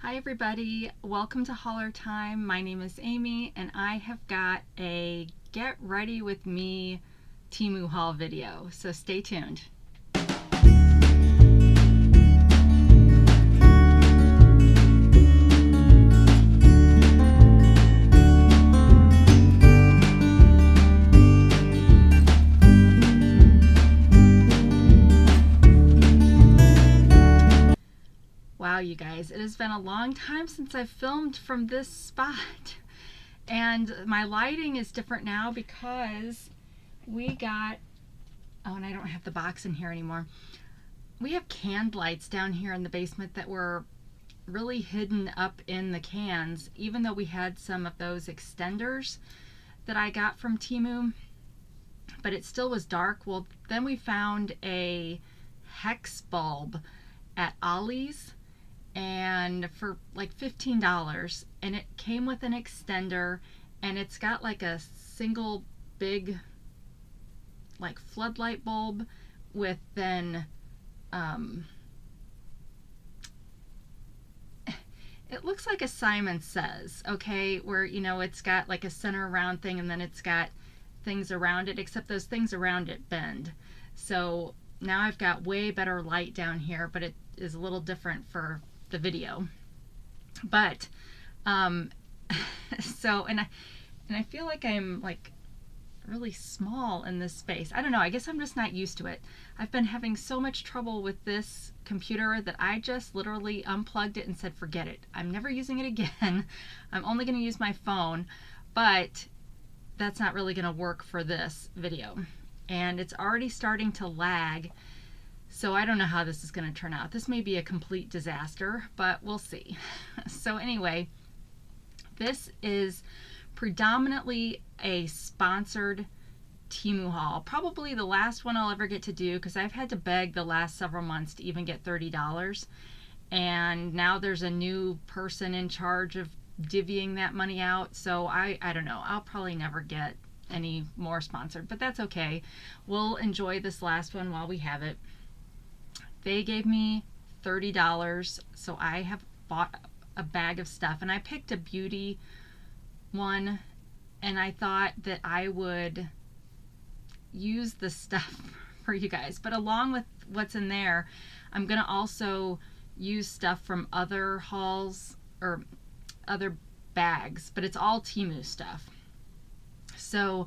Hi everybody, welcome to Hauler Time. My name is Amy and I have got a get ready with me Temu haul video, so stay tuned. Wow, you guys, it has been a long time since I've filmed from this spot. And my lighting is different now because we got, oh, and I don't have the box in here anymore. We have canned lights down here in the basement that were really hidden up in the cans, even though we had some of those extenders that I got from Temu, but it still was dark. Well, then we found a hex bulb at Ollie's, and for like $15, and it came with an extender, and it's got like a single big like floodlight bulb with then it looks like a Simon Says, okay, where it's got like a center round thing and then it's got things around it, except those things around it bend. So now I've got way better light down here, but it is a little different for the video. But so and I feel like I'm like really small in this space. I don't know, I guess I'm just not used to it. I've been having so much trouble with this computer that I just literally unplugged it and said forget it. I'm never using it again. I'm only going to use my phone, but that's not really going to work for this video. And it's already starting to lag. So I don't know how this is going to turn out. This may be a complete disaster, but we'll see. So anyway, this is predominantly a sponsored Temu haul. Probably the last one I'll ever get to do, because I've had to beg the last several months to even get $30. And now there's a new person in charge of divvying that money out. So I don't know. I'll probably never get any more sponsored, but that's okay. We'll enjoy this last one while we have it. They gave me $30, so I have bought a bag of stuff, and I picked a beauty one, and I thought that I would use the stuff for you guys. But along with what's in there, I'm going to also use stuff from other hauls or other bags, but it's all Temu stuff. So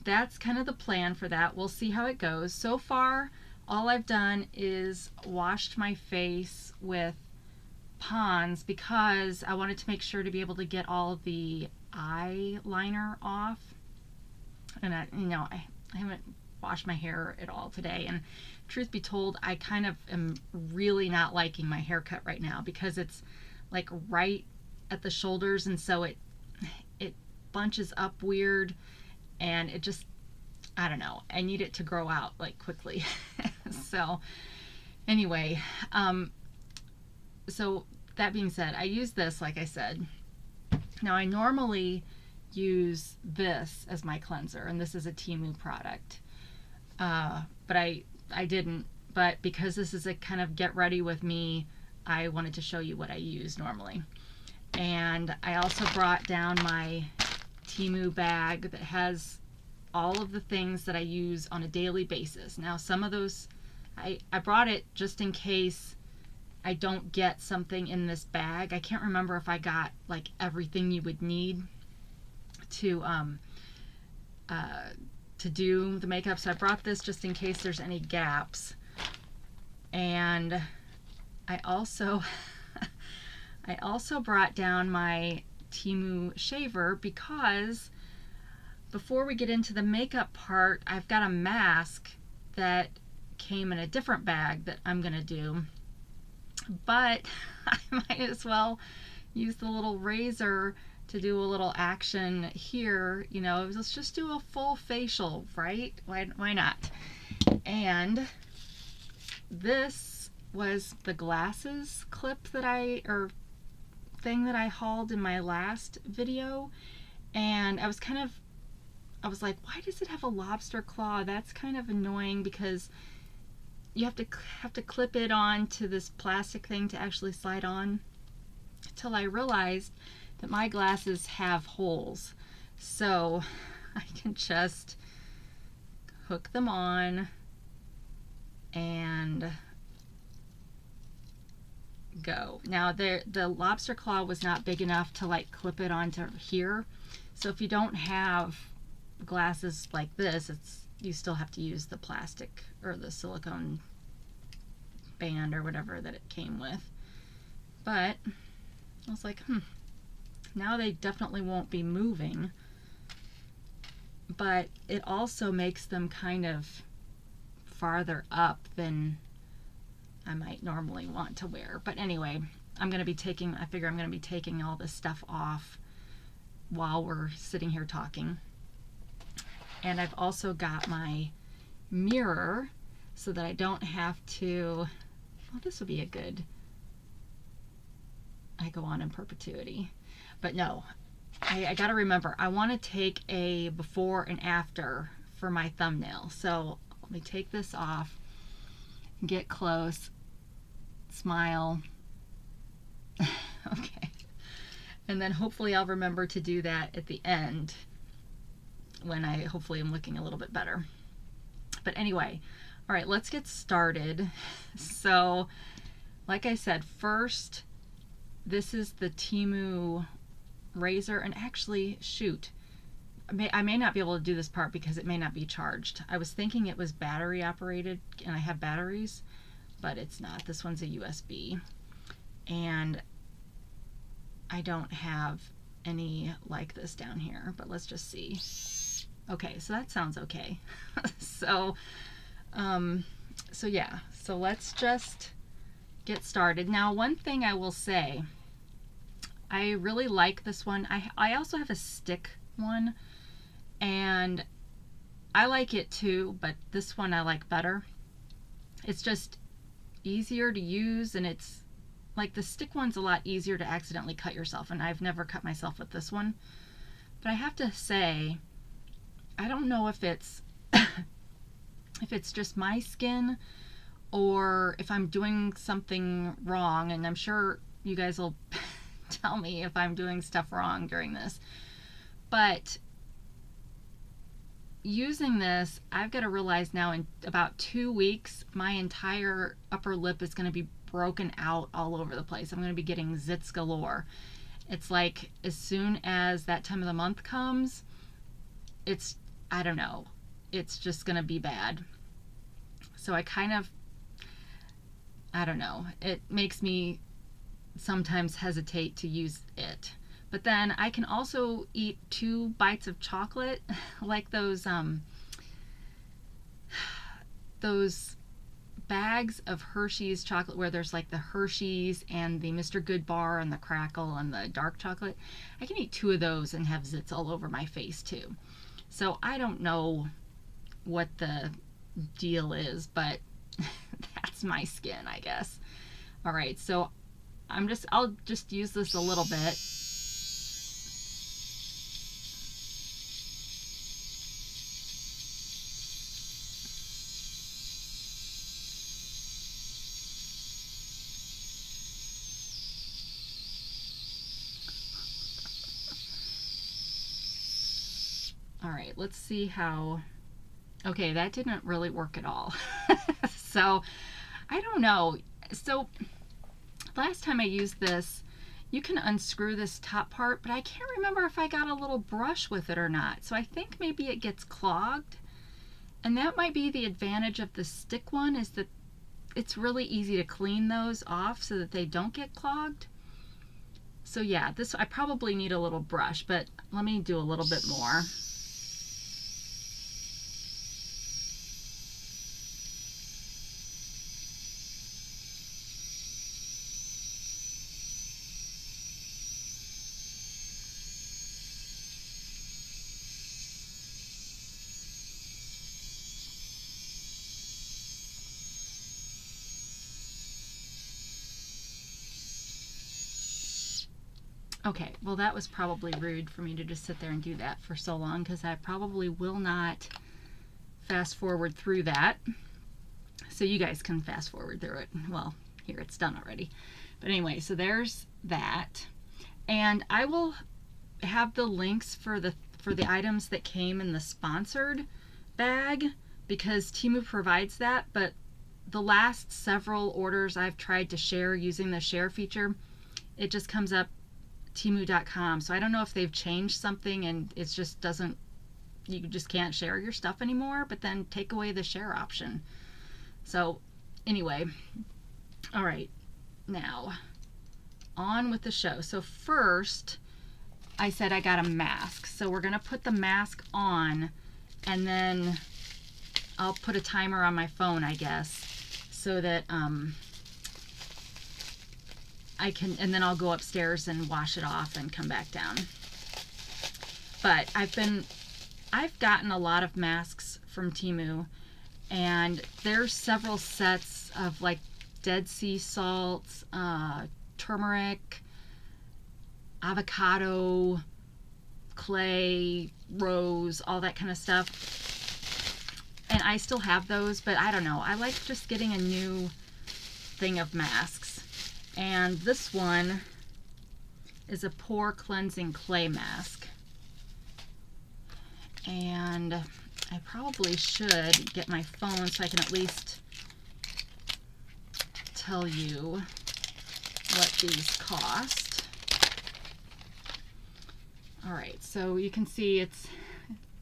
that's kind of the plan for that. We'll see how it goes. So far, all I've done is washed my face with Pond's because I wanted to make sure to be able to get all the eyeliner off. And I haven't washed my hair at all today. And truth be told, I kind of am really not liking my haircut right now because it's like right at the shoulders, and so it bunches up weird, and it just, I don't know, I need it to grow out like quickly. So anyway, so that being said, I use this, like I said. Now I normally use this as my cleanser, and this is a Temu product, but I didn't, but because this is a kind of get ready with me, I wanted to show you what I use normally. And I also brought down my Temu bag that has all of the things that I use on a daily basis. Now some of those, I brought it just in case I don't get something in this bag. I can't remember if I got like everything you would need to do the makeup, so I brought this just in case there's any gaps. And I also I also brought down my Temu shaver because before we get into the makeup part, I've got a mask that came in a different bag that I'm gonna do, but I might as well use the little razor to do a little action here. Let's just do a full facial, right? Why not? And this was the glasses clip that thing that I hauled in my last video, and I was like, why does it have a lobster claw? That's kind of annoying because you have to clip it on to this plastic thing to actually slide on. till I realized that my glasses have holes. So I can just hook them on and go. Now the lobster claw was not big enough to like clip it onto here. So if you don't have glasses like this, you still have to use the plastic or the silicone band or whatever that it came with. But I was like, now they definitely won't be moving. But it also makes them kind of farther up than I might normally want to wear. But anyway, I figure I'm going to be taking all this stuff off while we're sitting here talking. And I've also got my mirror so that I don't have to, well, this would be a good, I go on in perpetuity. But no, I got to remember, I want to take a before and after for my thumbnail. So let me take this off, get close, smile. Okay. And then hopefully I'll remember to do that at the end when I hopefully am looking a little bit better. But anyway, all right, let's get started. So like I said, first, this is the Temu razor, and actually, shoot, I may not be able to do this part because it may not be charged. I was thinking it was battery operated and I have batteries, but it's not. This one's a USB, and I don't have any like this down here, but let's just see. Okay, so that sounds okay. So yeah, so let's just get started. Now, one thing I will say, I really like this one. I also have a stick one, and I like it too, but this one I like better. It's just easier to use, and it's like the stick one's a lot easier to accidentally cut yourself, and I've never cut myself with this one. But I have to say, I don't know if it's if it's just my skin or if I'm doing something wrong, and I'm sure you guys will tell me if I'm doing stuff wrong during this. But using this, I've got to realize now in about 2 weeks, my entire upper lip is going to be broken out all over the place. I'm going to be getting zits galore. It's like as soon as that time of the month comes, it's, I don't know, it's just going to be bad. So I don't know, it makes me sometimes hesitate to use it. But then I can also eat 2 bites of chocolate, like those bags of Hershey's chocolate where there's like the Hershey's and the Mr. Good bar and the crackle and the dark chocolate. I can eat 2 of those and have zits all over my face too. So I don't know what the deal is, but that's my skin, I guess. All right, so I'll just use this a little bit. All right, let's see how, okay, that didn't really work at all. So I don't know. So last time I used this, you can unscrew this top part, but I can't remember if I got a little brush with it or not. So I think maybe it gets clogged, and that might be the advantage of the stick one, is that it's really easy to clean those off so that they don't get clogged. So yeah, this, I probably need a little brush, but let me do a little bit more. Okay, well that was probably rude for me to just sit there and do that for so long, because I probably will not fast forward through that. So you guys can fast forward through it. Well, here it's done already. But anyway, so there's that. And I will have the links for the items that came in the sponsored bag, because Temu provides that. But the last several orders I've tried to share using the share feature, it just comes up Temu.com. So I don't know if they've changed something and it just doesn't, you just can't share your stuff anymore, but then take away the share option. So anyway, all right, now on with the show. So first, I said I got a mask. So we're gonna put the mask on, and then I'll put a timer on my phone, I guess, so that I can, and then I'll go upstairs and wash it off and come back down. But I've gotten a lot of masks from Temu, and there's several sets of like Dead Sea salts, turmeric, avocado, clay, rose, all that kind of stuff. And I still have those, but I don't know. I like just getting a new thing of masks. And this one is a pore cleansing clay mask. And I probably should get my phone so I can at least tell you what these cost. All right, so you can see it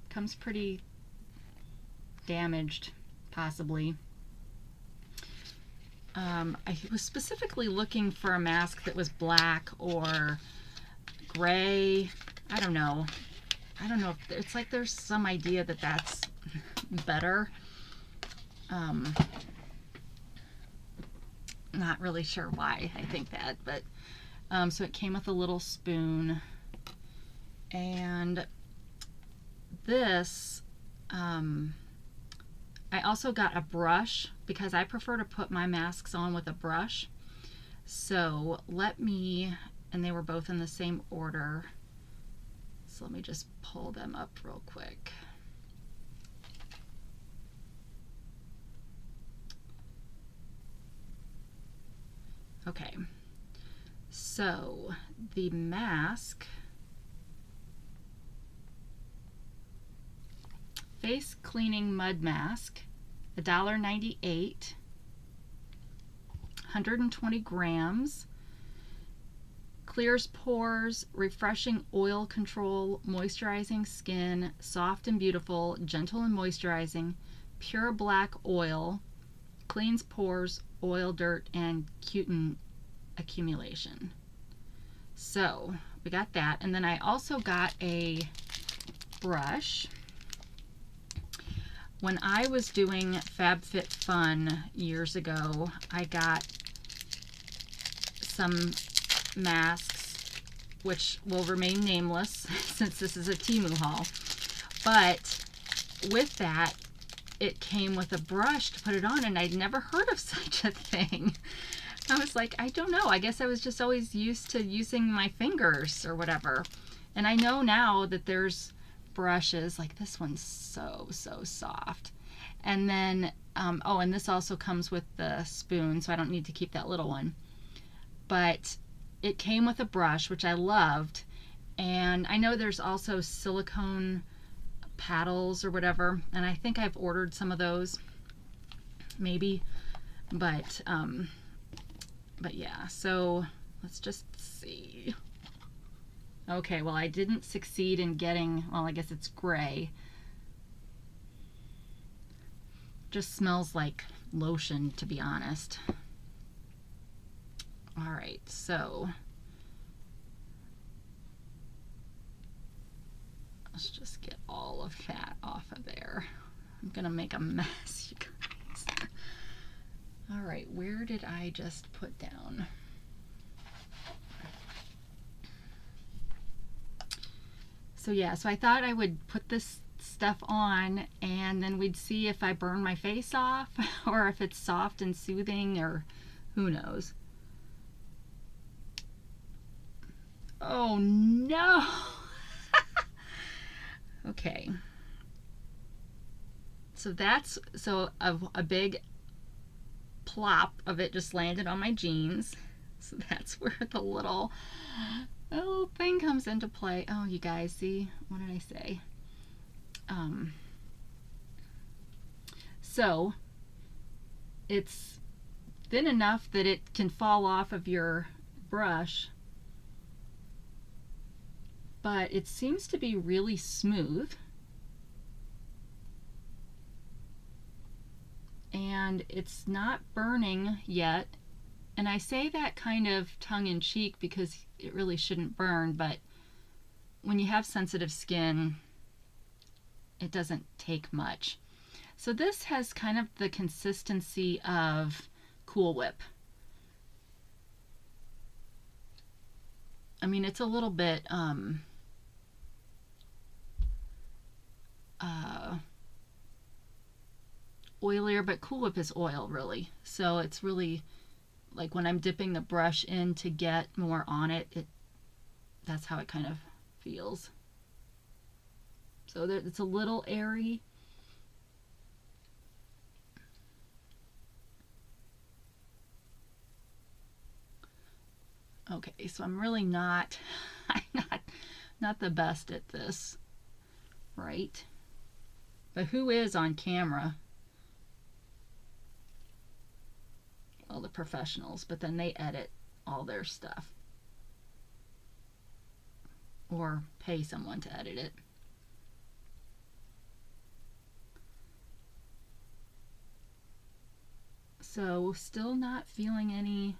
comes pretty damaged, possibly. I was specifically looking for a mask that was black or gray. I don't know. I don't know if it's like there's some idea that that's better. Not really sure why I think that, but so it came with a little spoon, and this I also got a brush because I prefer to put my masks on with a brush. So let me, and they were both in the same order. So let me just pull them up real quick. Okay, so the mask, face cleaning mud mask, $1.98, 120 grams, clears pores, refreshing oil control, moisturizing skin, soft and beautiful, gentle and moisturizing, pure black oil, cleans pores, oil, dirt, and cutin accumulation. So we got that, and then I also got a brush. When I was doing FabFitFun years ago, I got some masks, which will remain nameless since this is a Temu haul. But with that, it came with a brush to put it on, and I'd never heard of such a thing. I was like, I don't know. I guess I was just always used to using my fingers or whatever. And I know now that there's brushes, like this one's so soft. And then, oh, and this also comes with the spoon, so I don't need to keep that little one. But it came with a brush, which I loved. And I know there's also silicone paddles or whatever, and I think I've ordered some of those, maybe, but yeah, so let's just see. Okay, well, I didn't succeed in getting, well, I guess it's gray. Just smells like lotion, to be honest. All right, so let's just get all of that off of there. I'm gonna make a mess, you guys. All right, where did I just put down? So yeah, so I thought I would put this stuff on and then we'd see if I burn my face off or if it's soft and soothing, or who knows. Oh no! Okay. So that's, so a big plop of it just landed on my jeans. So that's where the little thing comes into play. Oh, you guys, see, what did I say? So it's thin enough that it can fall off of your brush, but it seems to be really smooth. And it's not burning yet. And I say that kind of tongue-in-cheek because it really shouldn't burn, but when you have sensitive skin, it doesn't take much. So this has kind of the consistency of Cool Whip. I mean, it's a little bit oilier, but Cool Whip is oil, really. So it's really like when I'm dipping the brush in to get more on it, that's how it kind of feels. So it's a little airy. Okay, so I'm really not the best at this, right? But who is on camera? Well, the professionals, but then they edit all their stuff or pay someone to edit it. So still not feeling any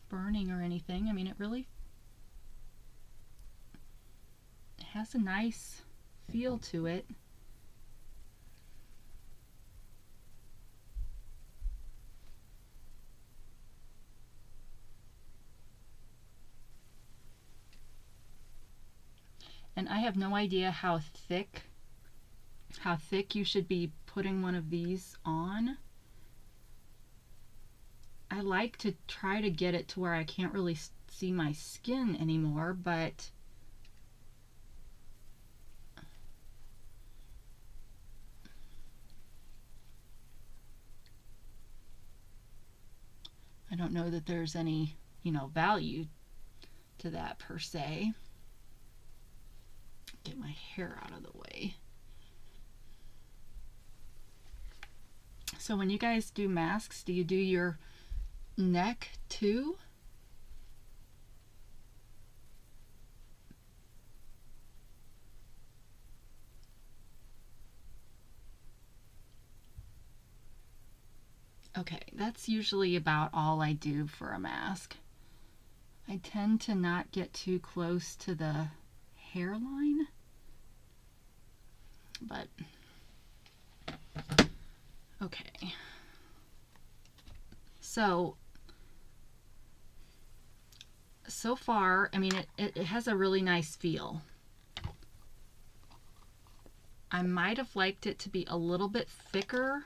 burning or anything. I mean, it really has a nice feel to it. And I have no idea how thick you should be putting one of these on. I like to try to get it to where I can't really see my skin anymore, but I don't know that there's any, value to that per se. Get my hair out of the way. So when you guys do masks, do you do your neck too? Okay, that's usually about all I do for a mask. I tend to not get too close to the hairline, but okay. So far, I mean, it has a really nice feel. I might have liked it to be a little bit thicker,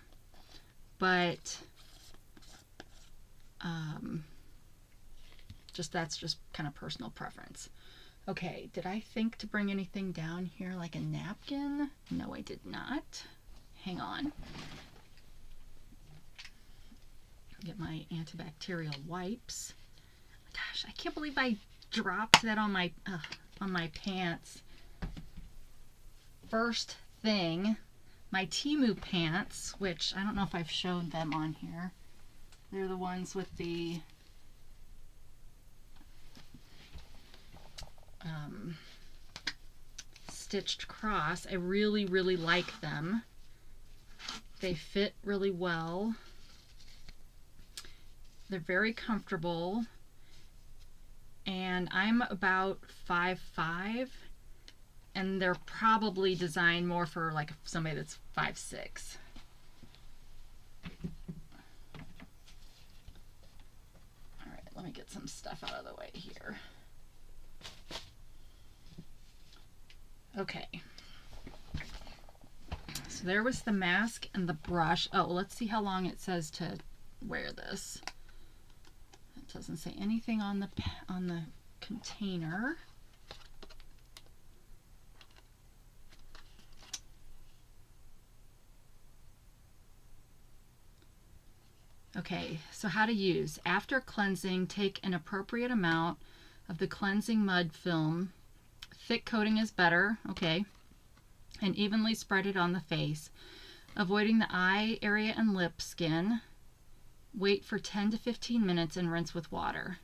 but that's just kind of personal preference. Okay, did I think to bring anything down here like a napkin? No, I did not. Hang on. Get my antibacterial wipes. Gosh, I can't believe I dropped that on my pants. First thing, my Temu pants, which I don't know if I've showed them on here. They're the ones with the stitched cross. I really, really like them. They fit really well. They're very comfortable. And I'm about 5'5", and they're probably designed more for like somebody that's 5'6". All right, let me get some stuff out of the way here. Okay. So there was the mask and the brush. Oh, let's see how long it says to wear this. It doesn't say anything on the container. Okay, so how to use. After cleansing, take an appropriate amount of the cleansing mud film. Thick coating is better, okay, and evenly spread it on the face, avoiding the eye area and lip skin. Wait for 10 to 15 minutes and rinse with water.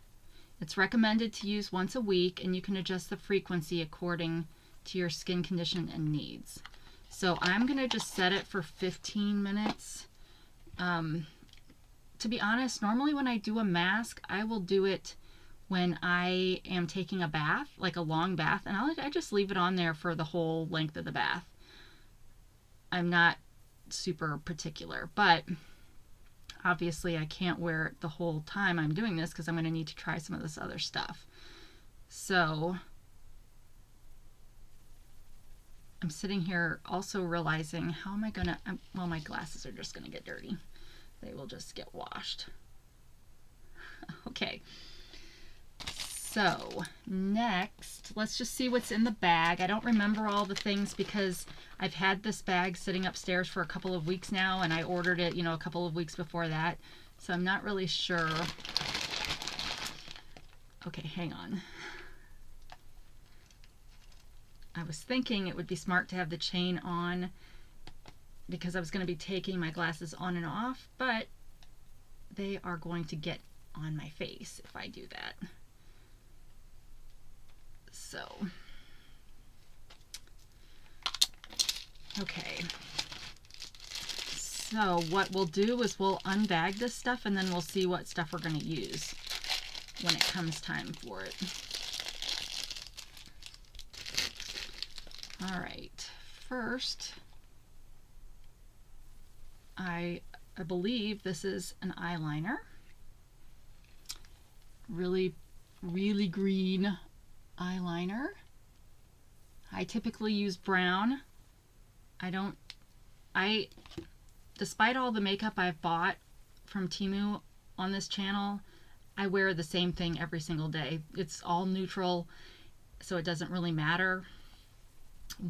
It's recommended to use once a week, and you can adjust the frequency according to your skin condition and needs. So I'm going to just set it for 15 minutes. To be honest, normally when I do a mask, I will do it when I am taking a bath, like a long bath, and I just leave it on there for the whole length of the bath. I'm not super particular, but obviously I can't wear it the whole time I'm doing this because I'm going to need to try some of this other stuff. So I'm sitting here also realizing, how am I going to, well, my glasses are just going to get dirty. They will just get washed. Okay. So next, let's just see what's in the bag. I don't remember all the things because I've had this bag sitting upstairs for a couple of weeks now, and I ordered it, you know, a couple of weeks before that. So I'm not really sure. Okay, hang on. I was thinking it would be smart to have the chain on because I was going to be taking my glasses on and off, but they are going to get on my face if I do that. So, okay. So what we'll do is we'll unbag this stuff, and then we'll see what stuff we're going to use when it comes time for it. All right. First, I believe this is an eyeliner. Really, really green eyeliner. I typically use brown. Despite all the makeup I've bought from Temu on this channel, I wear the same thing every single day. It's all neutral, so it doesn't really matter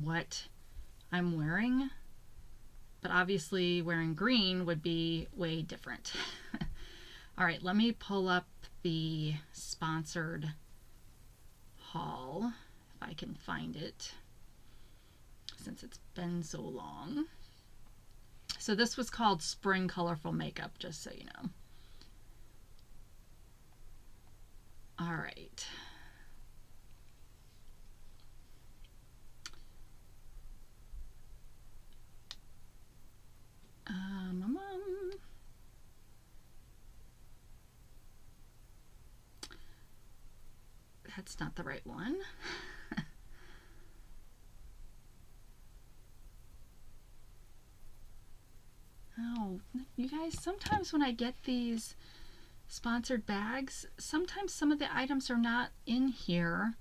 what I'm wearing. But obviously wearing green would be way different. All right, let me pull up the sponsored haul, if I can find it, since it's been so long. So this was called Spring Colorful Makeup, just so you know. All right. That's not the right one. Oh, you guys, sometimes when I get these sponsored bags, sometimes some of the items are not in here.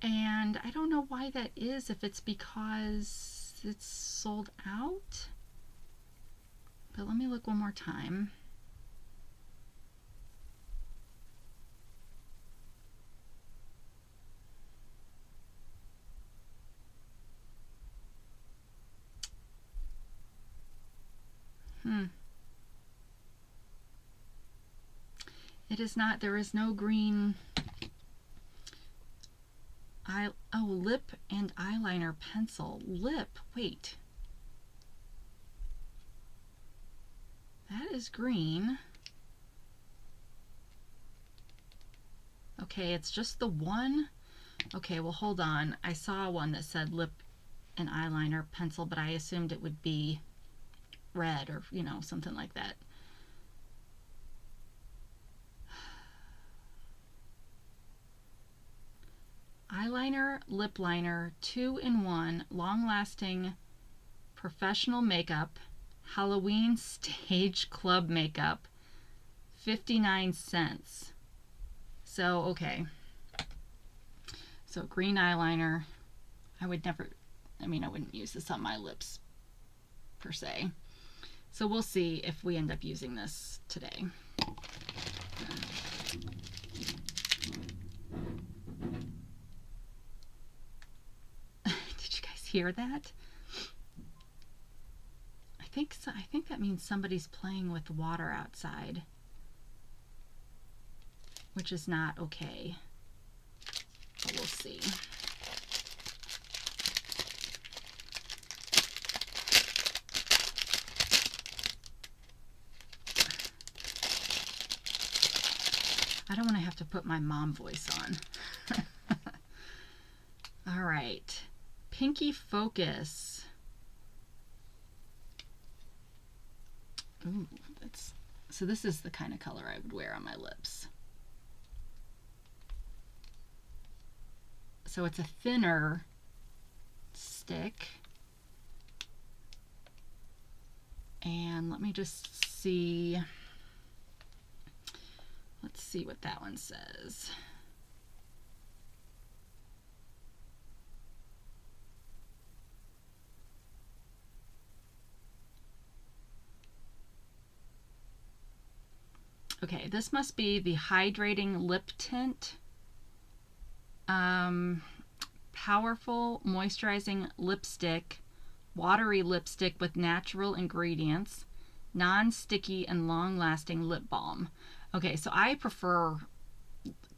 And I don't know why that is, if it's because it's sold out. But let me look one more time. It is not, there is no green lip and eyeliner pencil. Lip, wait. That is green. Okay, it's just the one. Okay, well, hold on. I saw one that said lip and eyeliner pencil, but I assumed it would be red or, you know, something like that. Eyeliner, lip liner, 2-in-1, long-lasting professional makeup, Halloween stage club makeup, 59 cents. So, okay. So, green eyeliner. I would never, I mean, I wouldn't use this on my lips, per se. So, we'll see if we end up using this today. Did you guys hear that? I think so, I think that means somebody's playing with water outside, which is not okay. But we'll see. I don't want to have to put my mom voice on. All right, Pinky Focus. Ooh, so this is the kind of color I would wear on my lips. So it's a thinner stick. And let me just see. Let's see what that one says. Okay, this must be the Hydrating Lip Tint. Powerful Moisturizing Lipstick. Watery lipstick with natural ingredients. Non-sticky and long-lasting lip balm. Okay, so I prefer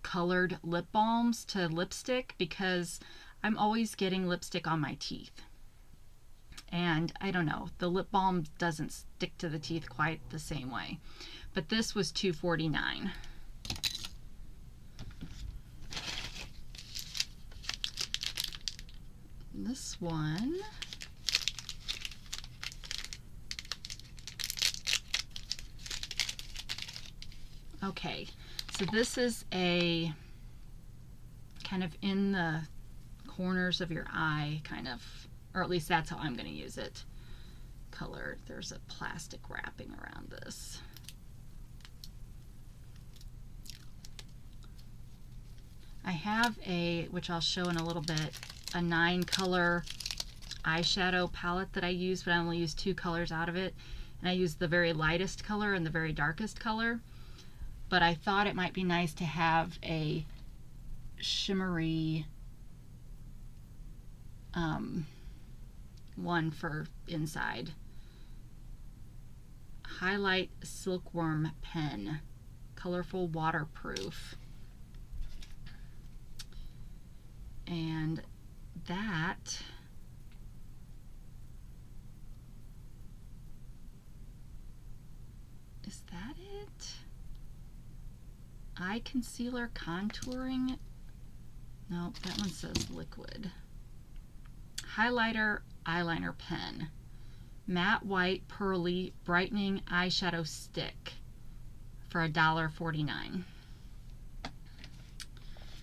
colored lip balms to lipstick because I'm always getting lipstick on my teeth. And I don't know, the lip balm doesn't stick to the teeth quite the same way. But this was $2.49. This one, okay, so this is a kind of in the corners of your eye, kind of, or at least that's how I'm going to use it, colored. There's a plastic wrapping around this. I have a, which I'll show in a little bit, a 9-color eyeshadow palette that I use, but I only use 2 colors out of it. And I use the very lightest color and the very darkest color. But I thought it might be nice to have a shimmery one for inside. Highlight Silkworm Pen, colorful, waterproof. And that is that it? Eye concealer contouring. No, that one says liquid. Highlighter eyeliner pen. Matte white pearly brightening eyeshadow stick for $1.49.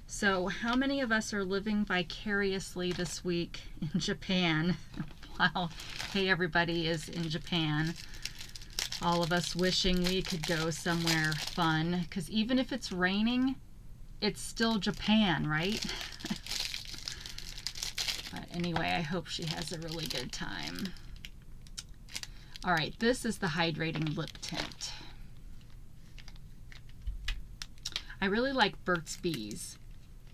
So how many of us are living vicariously this week in Japan? Wow, hey, everybody is in Japan. All of us wishing we could go somewhere fun, because even if it's raining, it's still Japan, right? But anyway, I hope she has a really good time. All right, this is the Hydrating Lip Tint. I really like Burt's Bees.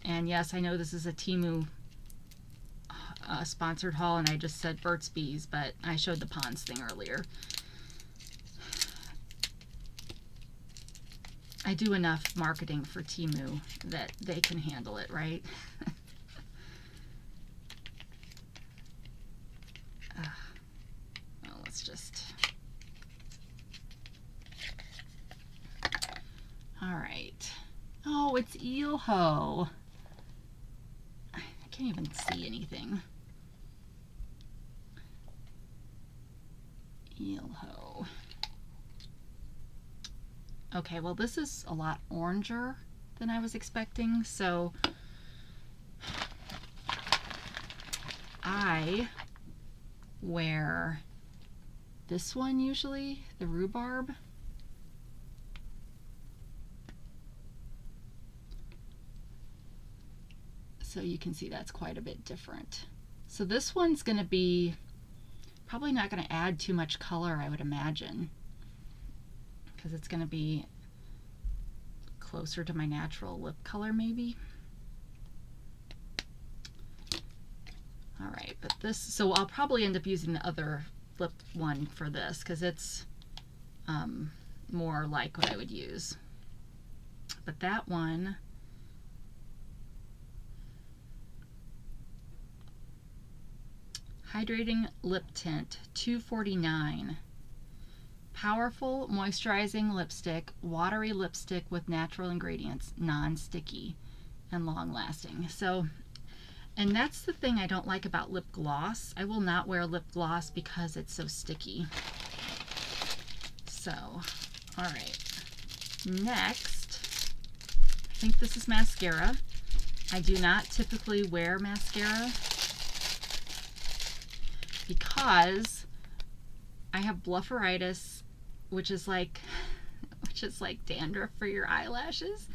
And yes, I know this is a Temu sponsored haul, and I just said Burt's Bees, but I showed the Pond's thing earlier. I do enough marketing for Temu that they can handle it, right? Well, let's just... All right. Oh, it's Eelho. I can't even see anything. Eelho. Okay, well, this is a lot oranger than I was expecting, so I wear this one usually, the Rhubarb. So you can see that's quite a bit different. So this one's going to be probably not going to add too much color, I would imagine, because it's going to be closer to my natural lip color maybe. All right, but this, so I'll probably end up using the other lip one for this because it's more like what I would use. But that one, Hydrating Lip Tint, $2.49. Powerful moisturizing lipstick, watery lipstick with natural ingredients, non-sticky and long-lasting. So, and that's the thing I don't like about lip gloss. I will not wear lip gloss because it's so sticky. So, all right. Next, I think this is mascara. I do not typically wear mascara because I have blepharitis, which is like dandruff for your eyelashes.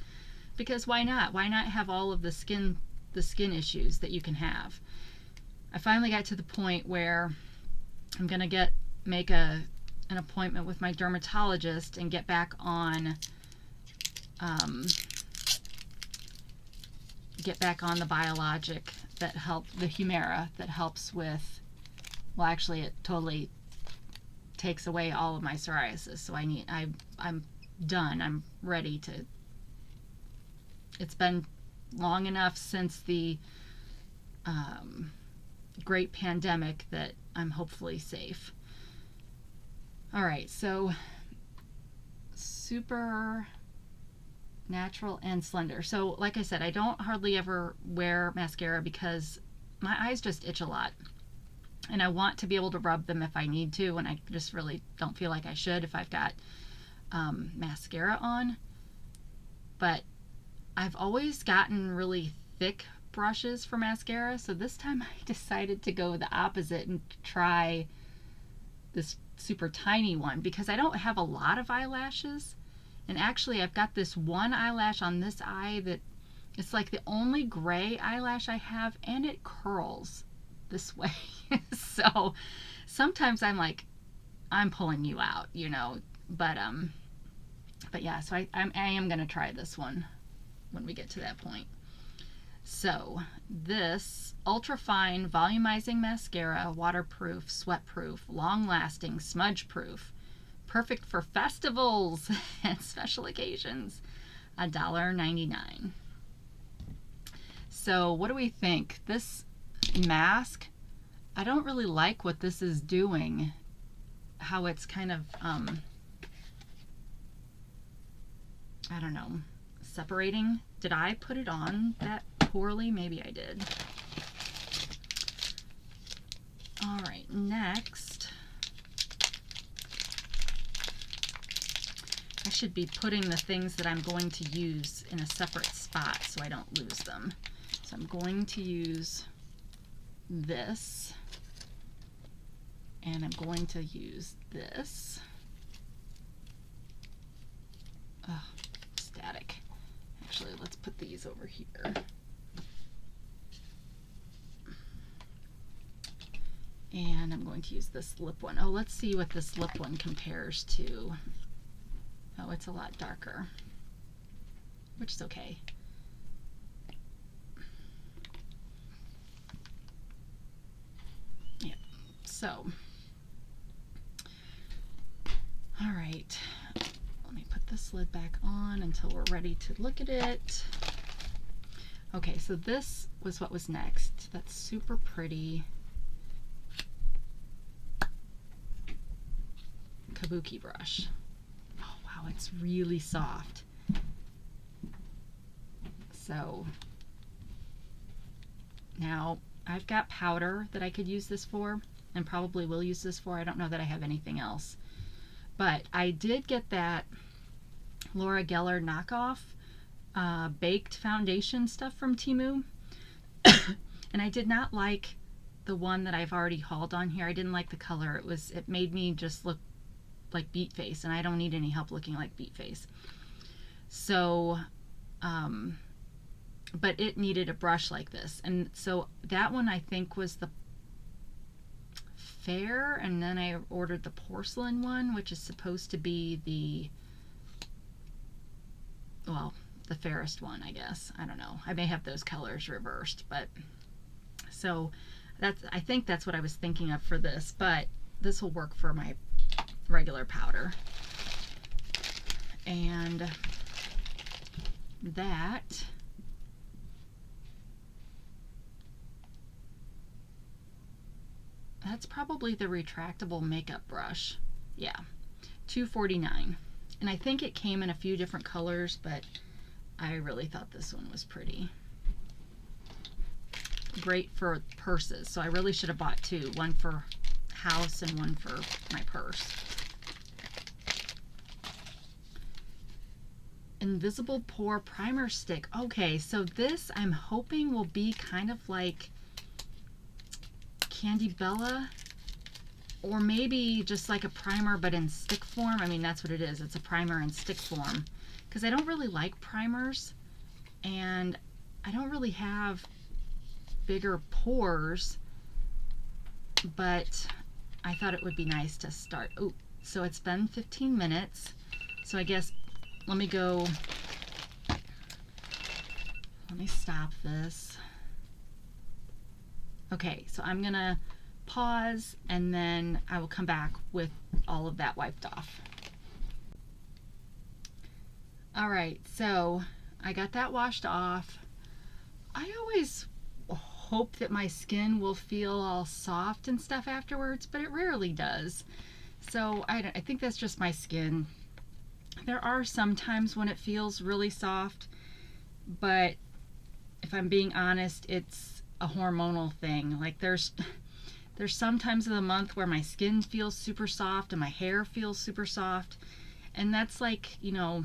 Because why not? Why not have all of the skin issues that you can have? I finally got to the point where I'm gonna make an appointment with my dermatologist and get back on the biologic that the Humira that helps with, well, actually it totally takes away all of my psoriasis. So I'm done. I'm ready to. It's been long enough since the great pandemic that I'm hopefully safe. All right, so super natural and slender. So like I said, I don't hardly ever wear mascara because my eyes just itch a lot. And I want to be able to rub them if I need to, and I just really don't feel like I should if I've got mascara on. But I've always gotten really thick brushes for mascara, so this time I decided to go the opposite and try this super tiny one because I don't have a lot of eyelashes. And actually I've got this one eyelash on this eye that it's like the only gray eyelash I have, and it curls this way. So sometimes I'm like, I'm pulling you out, you know, but yeah, so I am gonna try this one when we get to that point. So this ultra fine volumizing mascara, waterproof, sweat-proof, long-lasting, smudge-proof, perfect for festivals and special occasions, $1.99. So what do we think? This mask, I don't really like what this is doing, how it's kind of I don't know, separating. Did I put it on that poorly? Maybe I did. All right, next I should be putting the things that I'm going to use in a separate spot so I don't lose them. So I'm going to use this, and I'm going to use this. Oh, static. Actually, let's put these over here. And I'm going to use this lip one. Oh, let's see what this lip one compares to. Oh, it's a lot darker, which is okay. Yeah, so, all right, let me put this lid back on until we're ready to look at it. Okay, so this was what was next. That's super pretty Kabuki brush. Oh wow, it's really soft. So now I've got powder that I could use this for, and probably will use this for. I don't know that I have anything else. But I did get that Laura Geller knockoff baked foundation stuff from Temu. And I did not like the one that I've already hauled on here. I didn't like the color. It made me just look like beet face, and I don't need any help looking like beet face. So but it needed a brush like this, and so that one I think was the fair, and then I ordered the porcelain one, which is supposed to be the, well, the fairest one, I guess. I don't know, I may have those colors reversed, but so I think that's what I was thinking of for this. But this will work for my regular powder. And that's probably the retractable makeup brush. Yeah, $2.49. And I think it came in a few different colors, but I really thought this one was pretty. Great for purses, so I really should have bought two, one for house and one for my purse. Invisible Pore Primer Stick. Okay, so this I'm hoping will be kind of like Candy Bella, or maybe just like a primer but in stick form. I mean, that's what it is. It's a primer in stick form, because I don't really like primers, and I don't really have bigger pores, but I thought it would be nice to start. Oh, so it's been 15 minutes, so I guess let me stop this. Okay, so I'm gonna pause and then I will come back with all of that wiped off. All right, so I got that washed off. I always hope that my skin will feel all soft and stuff afterwards, but it rarely does. So I think that's just my skin. There are some times when it feels really soft, but if I'm being honest, it's a hormonal thing. Like there's some times of the month where my skin feels super soft and my hair feels super soft, and that's like, you know,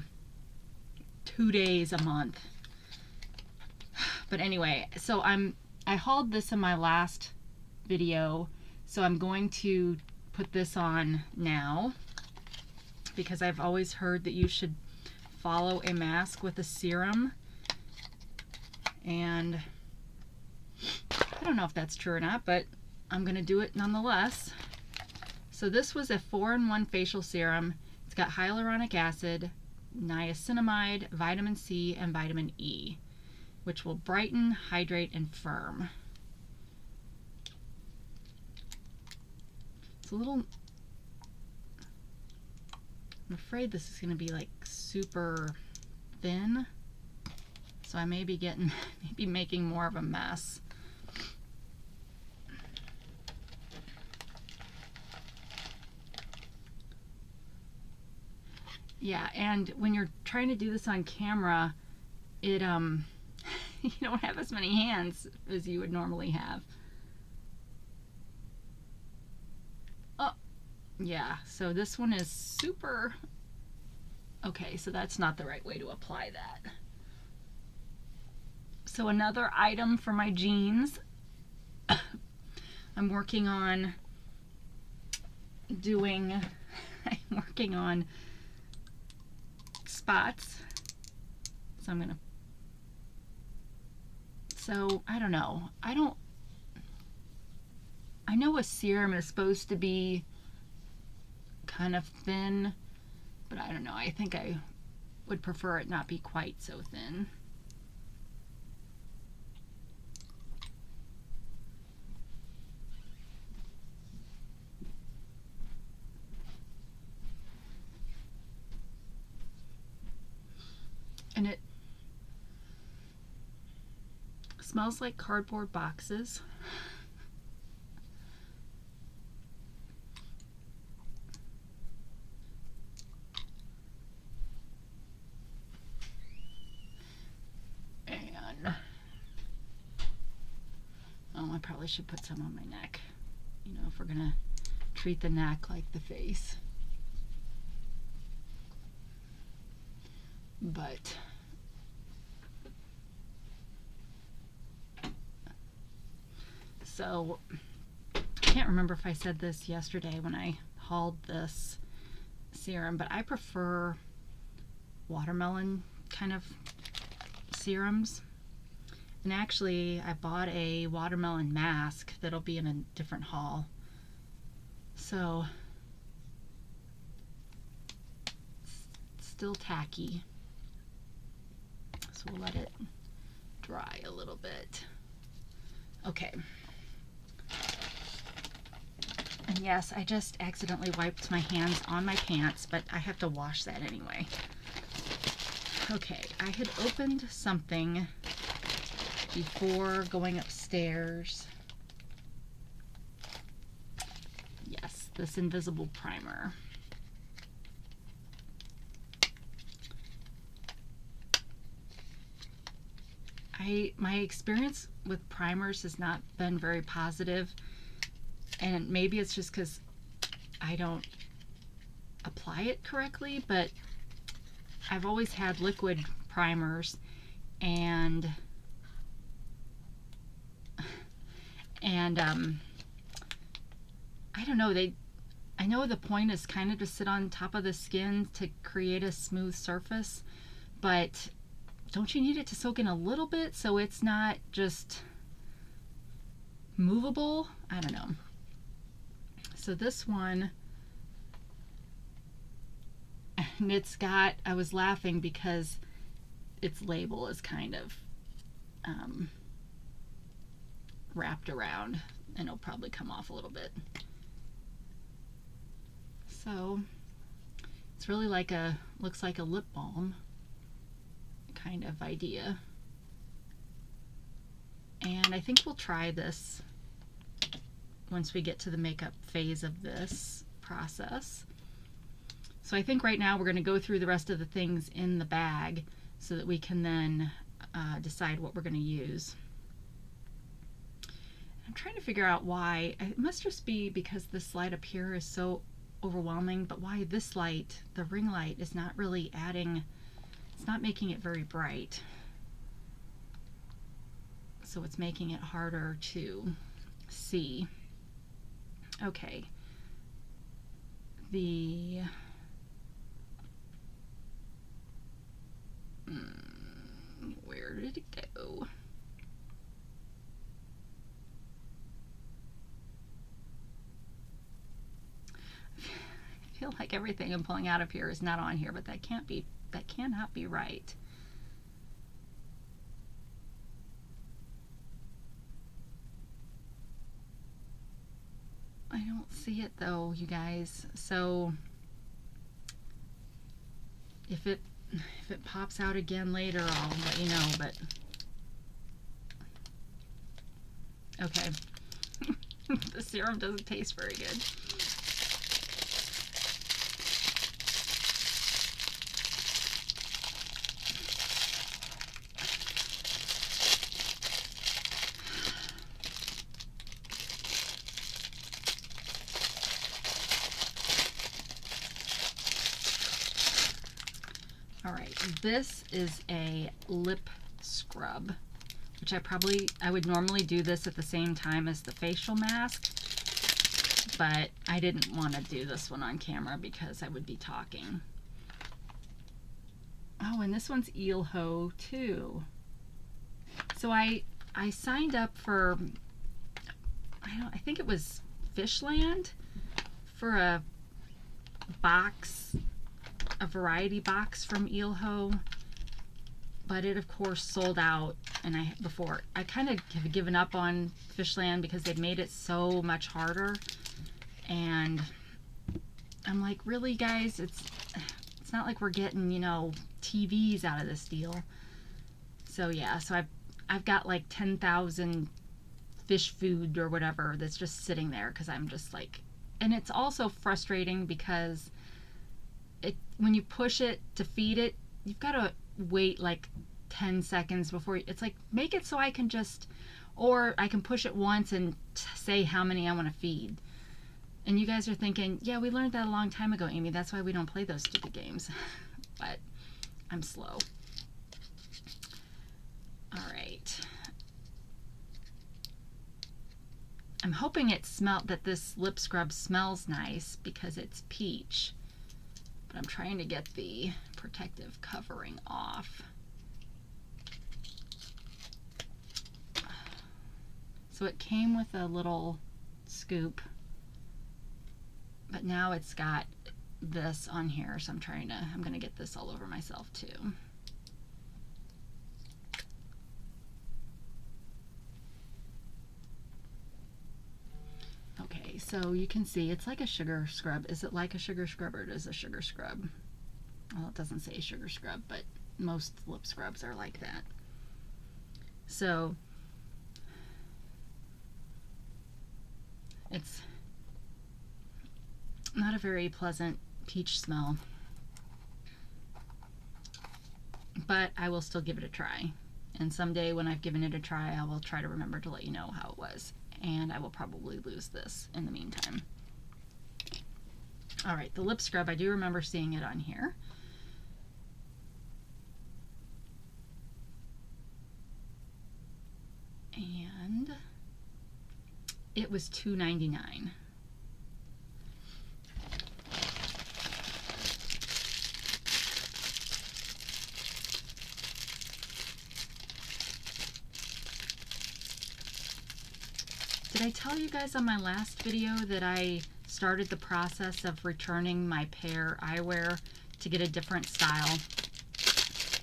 2 days a month. But anyway, so I hauled this in my last video, so I'm going to put this on now, because I've always heard that you should follow a mask with a serum, and I don't know if that's true or not, but I'm gonna do it nonetheless. So this was a 4-in-1 facial serum. It's got hyaluronic acid, niacinamide, vitamin C, and vitamin E, which will brighten, hydrate, and firm. It's a little, I'm afraid this is going to be like super thin, so I may be making more of a mess. Yeah, and when you're trying to do this on camera, it you don't have as many hands as you would normally have. Oh, yeah, so this one is super, okay, so that's not the right way to apply that. So another item for my jeans, I'm working on spots, so I'm gonna, so I don't know, I know a serum is supposed to be kind of thin, but I don't know, I think I would prefer it not be quite so thin. And it smells like cardboard boxes. And oh, I probably should put some on my neck, you know, if we're gonna treat the neck like the face. But so I can't remember if I said this yesterday when I hauled this serum, but I prefer watermelon kind of serums. And actually I bought a watermelon mask that'll be in a different haul. So it's still tacky. So we'll let it dry a little bit. Okay. And And yes, I just accidentally wiped my hands on my pants, but I have to wash that anyway. Okay, I had opened something before going upstairs. Yes, this invisible primer. My experience with primers has not been very positive, and maybe it's just because I don't apply it correctly, but I've always had liquid primers, and I don't know, I know the point is kind of to sit on top of the skin to create a smooth surface, but don't you need it to soak in a little bit so it's not just movable? I don't know. So this one, and it's got, I was laughing because its label is kind of wrapped around, and it'll probably come off a little bit. So it's really like looks like a lip balm kind of idea. And I think we'll try this once we get to the makeup phase of this process. So I think right now we're going to go through the rest of the things in the bag so that we can then decide what we're going to use. I'm trying to figure out why. It must just be because this light up here is so overwhelming, but why this light, the ring light, is not really adding, it's not making it very bright. So it's making it harder to see. Okay. Where did it go? I feel like everything I'm pulling out of here is not on here, but that cannot be right. I don't see it though, you guys. So if it pops out again later, I'll let you know, but okay. The serum doesn't taste very good. Alright, this is a lip scrub, which I would normally do this at the same time as the facial mask, but I didn't want to do this one on camera because I would be talking. Oh, and this one's Eel Ho too. So I signed up for, I think it was Fishland, for a box, a variety box from Eel Ho, but it of course sold out, and I kind of have given up on Fishland because they've made it so much harder, and I'm like, really guys, it's not like we're getting, you know, TVs out of this deal. So yeah, so I've got like 10,000 fish food or whatever that's just sitting there because I'm just like, and it's also frustrating because when you push it to feed it, you've got to wait like 10 seconds before it's like, make it so I can just, or I can push it once and say how many I want to feed. And you guys are thinking, yeah, we learned that a long time ago, Amy. That's why we don't play those stupid games. But I'm slow. All right. I'm hoping that this lip scrub smells nice because it's peach. But I'm trying to get the protective covering off. So it came with a little scoop, but now it's got this on here, so I'm gonna get this all over myself too. Okay, So you can see it's like a sugar scrub. Is it like a sugar scrub, or it is a sugar scrub? Well, it doesn't say sugar scrub, but most lip scrubs are like that. So it's not a very pleasant peach smell, but I will still give it a try. And someday when I've given it a try, I will try to remember to let you know how it was. And I will probably lose this in the meantime. All right, the lip scrub, I do remember seeing it on here. And it was $2.99. Did I tell you guys on my last video that I started the process of returning my Pear eyewear to get a different style?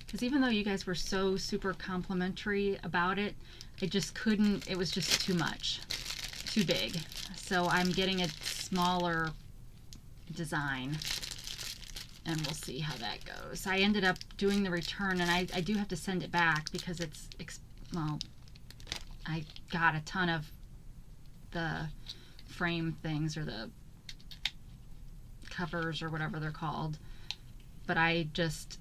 Because even though you guys were so super complimentary about it, I just couldn't, it was just too much, too big. So I'm getting a smaller design, and we'll see how that goes. I ended up doing the return, and I do have to send it back because it's, well, I got a ton of the frame things, or the covers, or whatever they're called, but I just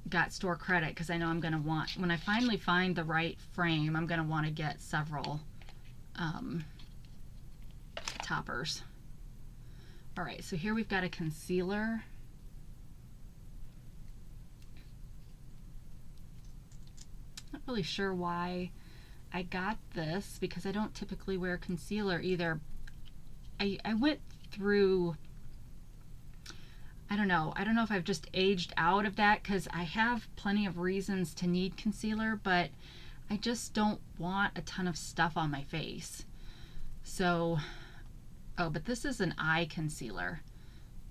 got store credit because I know I'm going to want, when I finally find the right frame, I'm going to want to get several toppers. All right, so here we've got a concealer. Not really sure why I got this, because I don't typically wear concealer either. I went through, I don't know if I've just aged out of that, because I have plenty of reasons to need concealer, but I just don't want a ton of stuff on my face. So, oh, but this is an eye concealer.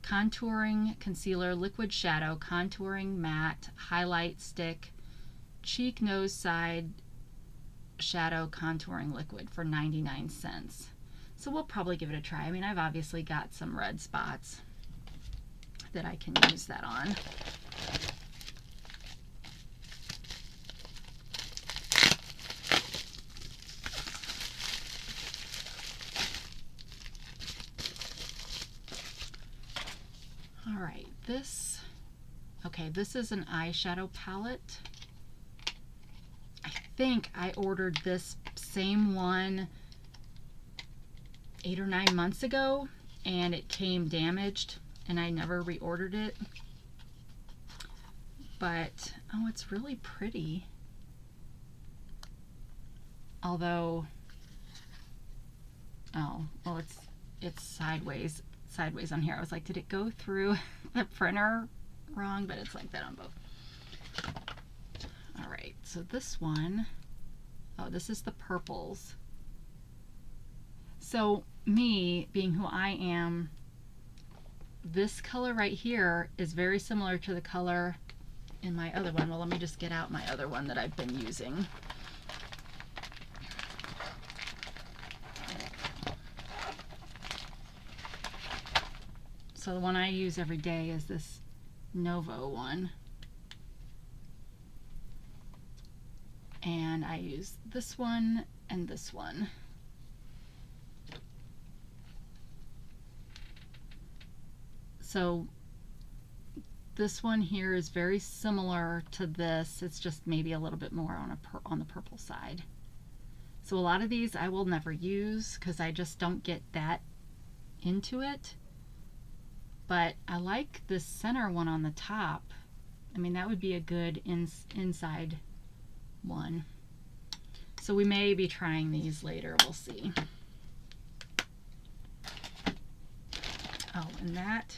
Contouring concealer, liquid shadow, contouring matte, highlight stick, cheek, nose, side, shadow contouring liquid for 99 cents. So we'll probably give it a try. I mean, I've obviously got some red spots that I can use that on. All right, this is an eyeshadow palette. I think I ordered this same one 8 or 9 months ago, and it came damaged, and I never reordered it. But oh, it's really pretty. Although, oh, well, it's sideways on here. I was like, did it go through the printer wrong? But it's like that on both. All right, so this one, oh, this is the purples. So me, being who I am, this color right here is very similar to the color in my other one. Well, let me just get out my other one that I've been using. So the one I use every day is this Novo one. And I use this one and this one. So this one here is very similar to this. It's just maybe a little bit more on the purple side. So a lot of these I will never use because I just don't get that into it. But I like this center one on the top. I mean, that would be a good inside one. So we may be trying these later. We'll see. Oh, and that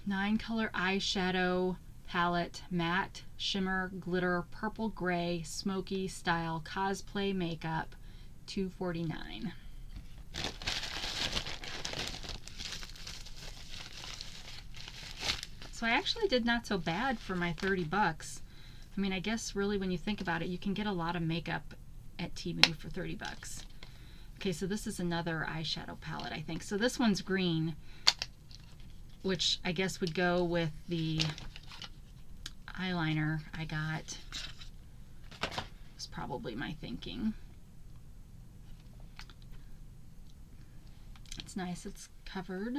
9-color eyeshadow palette, matte, shimmer, glitter, purple gray, smoky style cosplay makeup, $2.49. So I actually did not so bad for my 30 bucks. I mean, I guess really when you think about it, you can get a lot of makeup at Temu for 30 bucks. Okay, so this is another eyeshadow palette, I think. So this one's green, which I guess would go with the eyeliner I got. Was probably my thinking. It's nice, it's covered.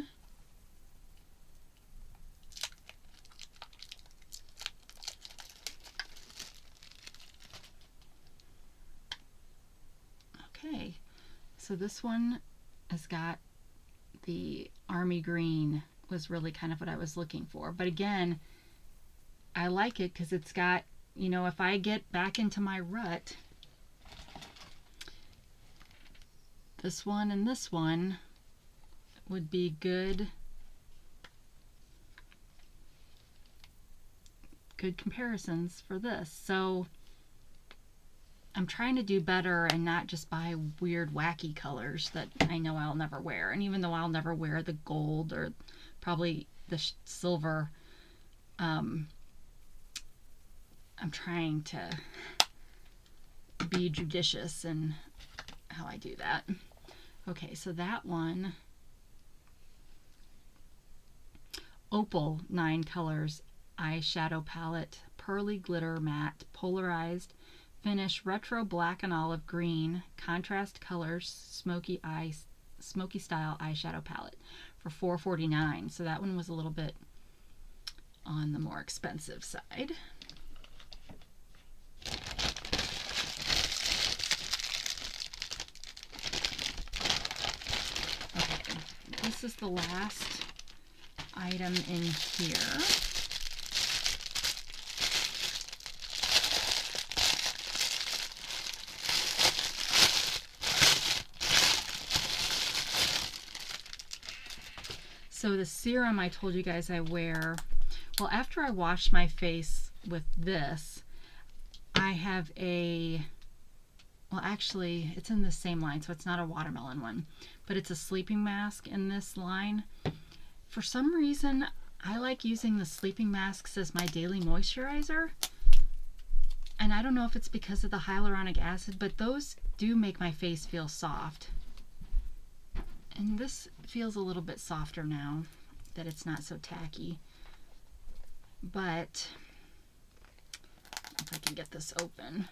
Okay, so this one has got the army green, was really kind of what I was looking for. But again, I like it because it's got, you know, if I get back into my rut, this one and this one would be good comparisons for this. So I'm trying to do better and not just buy weird wacky colors that I know I'll never wear. And even though I'll never wear the gold or probably the silver, I'm trying to be judicious in how I do that. Okay, so that one, Opal 9 Colors Eyeshadow Palette, Pearly Glitter Matte, Polarized Finish, Retro Black and Olive Green, Contrast Colors, Smoky Style Eyeshadow Palette for $4.49. So that one was a little bit on the more expensive side. Okay, this is the last item in here. So the serum I told you guys I wear, well, after I wash my face with this, I have a, well, actually it's in the same line, so it's not a watermelon one, but it's a sleeping mask in this line. For some reason, I like using the sleeping masks as my daily moisturizer. And I don't know if it's because of the hyaluronic acid, but those do make my face feel soft. And this feels a little bit softer now that it's not so tacky. But if I can get this open.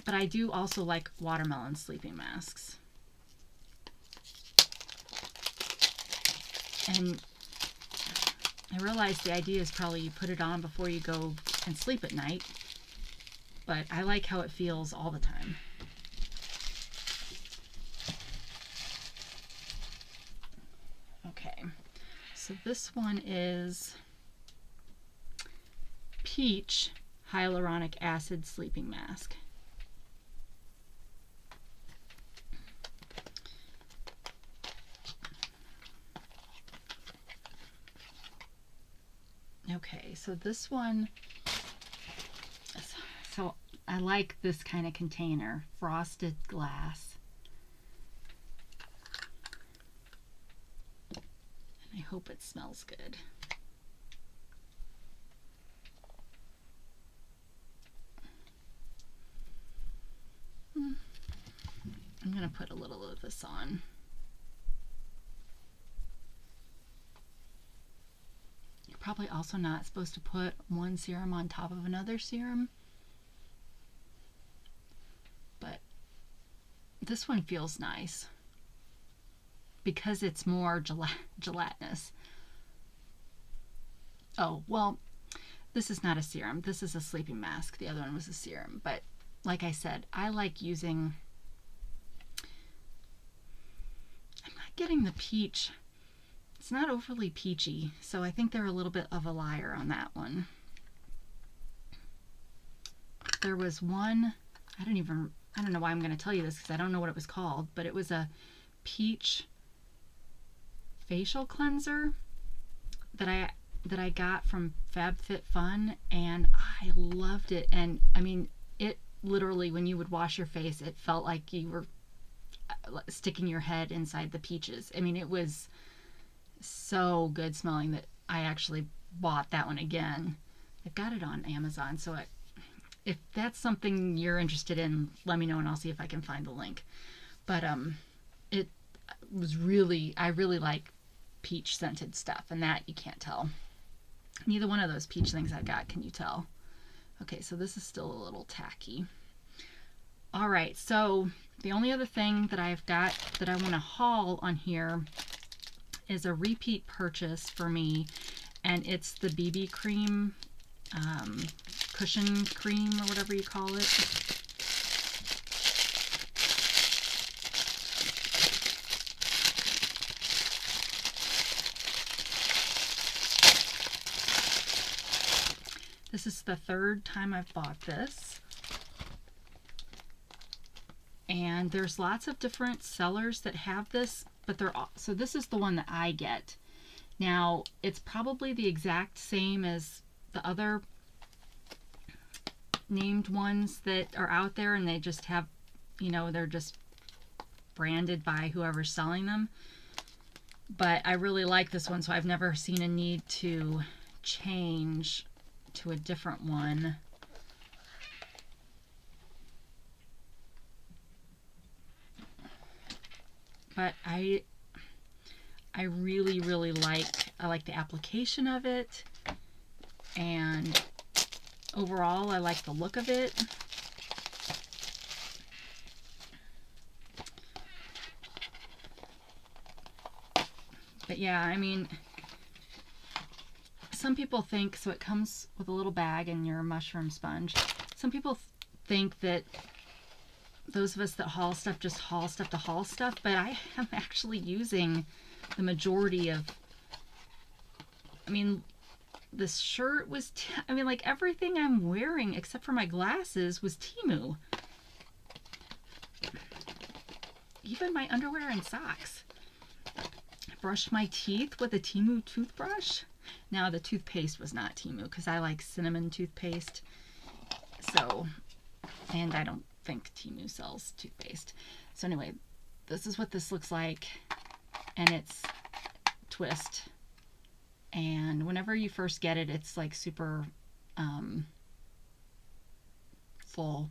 But I do also like watermelon sleeping masks. And I realize the idea is probably you put it on before you go and sleep at night. But I like how it feels all the time. Okay, so this one is Peach Hyaluronic Acid Sleeping Mask. Okay, so this one, so I like this kind of container, frosted glass. I hope it smells good. I'm going to put a little of this on. You're probably also not supposed to put one serum on top of another serum. But this one feels nice because it's more gelatinous. Oh, well, this is not a serum. This is a sleeping mask. The other one was a serum. But like I said, I like using, I'm not getting the peach. It's not overly peachy, so I think they're a little bit of a liar on that one. There was one, I don't know why I'm going to tell you this because I don't know what it was called, but it was a peach facial cleanser that I got from FabFitFun, and I loved it. And I mean, it literally, when you would wash your face, it felt like you were sticking your head inside the peaches. I mean, it was so good smelling that I actually bought that one again. I've got it on Amazon, so if that's something you're interested in, let me know and I'll see if I can find the link. But it was really, I really like peach scented stuff, and that you can't tell. Neither one of those peach things I got can you tell. Okay, so this is still a little tacky. All right, so the only other thing that I've got that I want to haul on here is a repeat purchase for me, and it's the BB cream, cushion cream, or whatever you call it. This is the third time I've bought this. And there's lots of different sellers that have this, but they're all, so this is the one that I get. Now, it's probably the exact same as the other named ones that are out there, and they just have, you know, they're just branded by whoever's selling them. But I really like this one, so I've never seen a need to change to a different one. But I really, really like the application of it, and overall I like the look of it. But yeah, I mean, some people think, so it comes with a little bag and your mushroom sponge. Some people think that those of us that haul stuff just haul stuff to haul stuff, but I am actually using the majority of, I mean, this shirt was, I mean, like everything I'm wearing except for my glasses was Temu. Even my underwear and socks. I brushed my teeth with a Temu toothbrush. Now the toothpaste was not Temu because I like cinnamon toothpaste. So, and I don't think Temu sells toothpaste. So anyway, this is what this looks like, and it's twist. And whenever you first get it, it's like super full.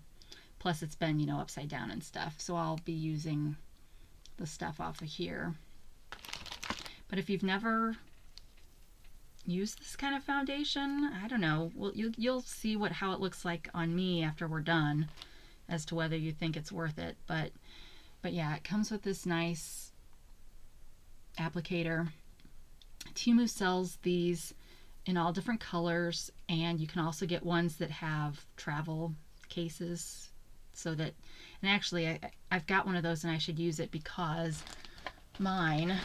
Plus it's been, you know, upside down and stuff. So I'll be using the stuff off of here. But if you've never used this kind of foundation, I don't know. Well, you'll see how it looks like on me after we're done, as to whether you think it's worth it. But yeah, it comes with this nice applicator. Temu sells these in all different colors, and you can also get ones that have travel cases, so that, and actually I've got one of those and I should use it because mine,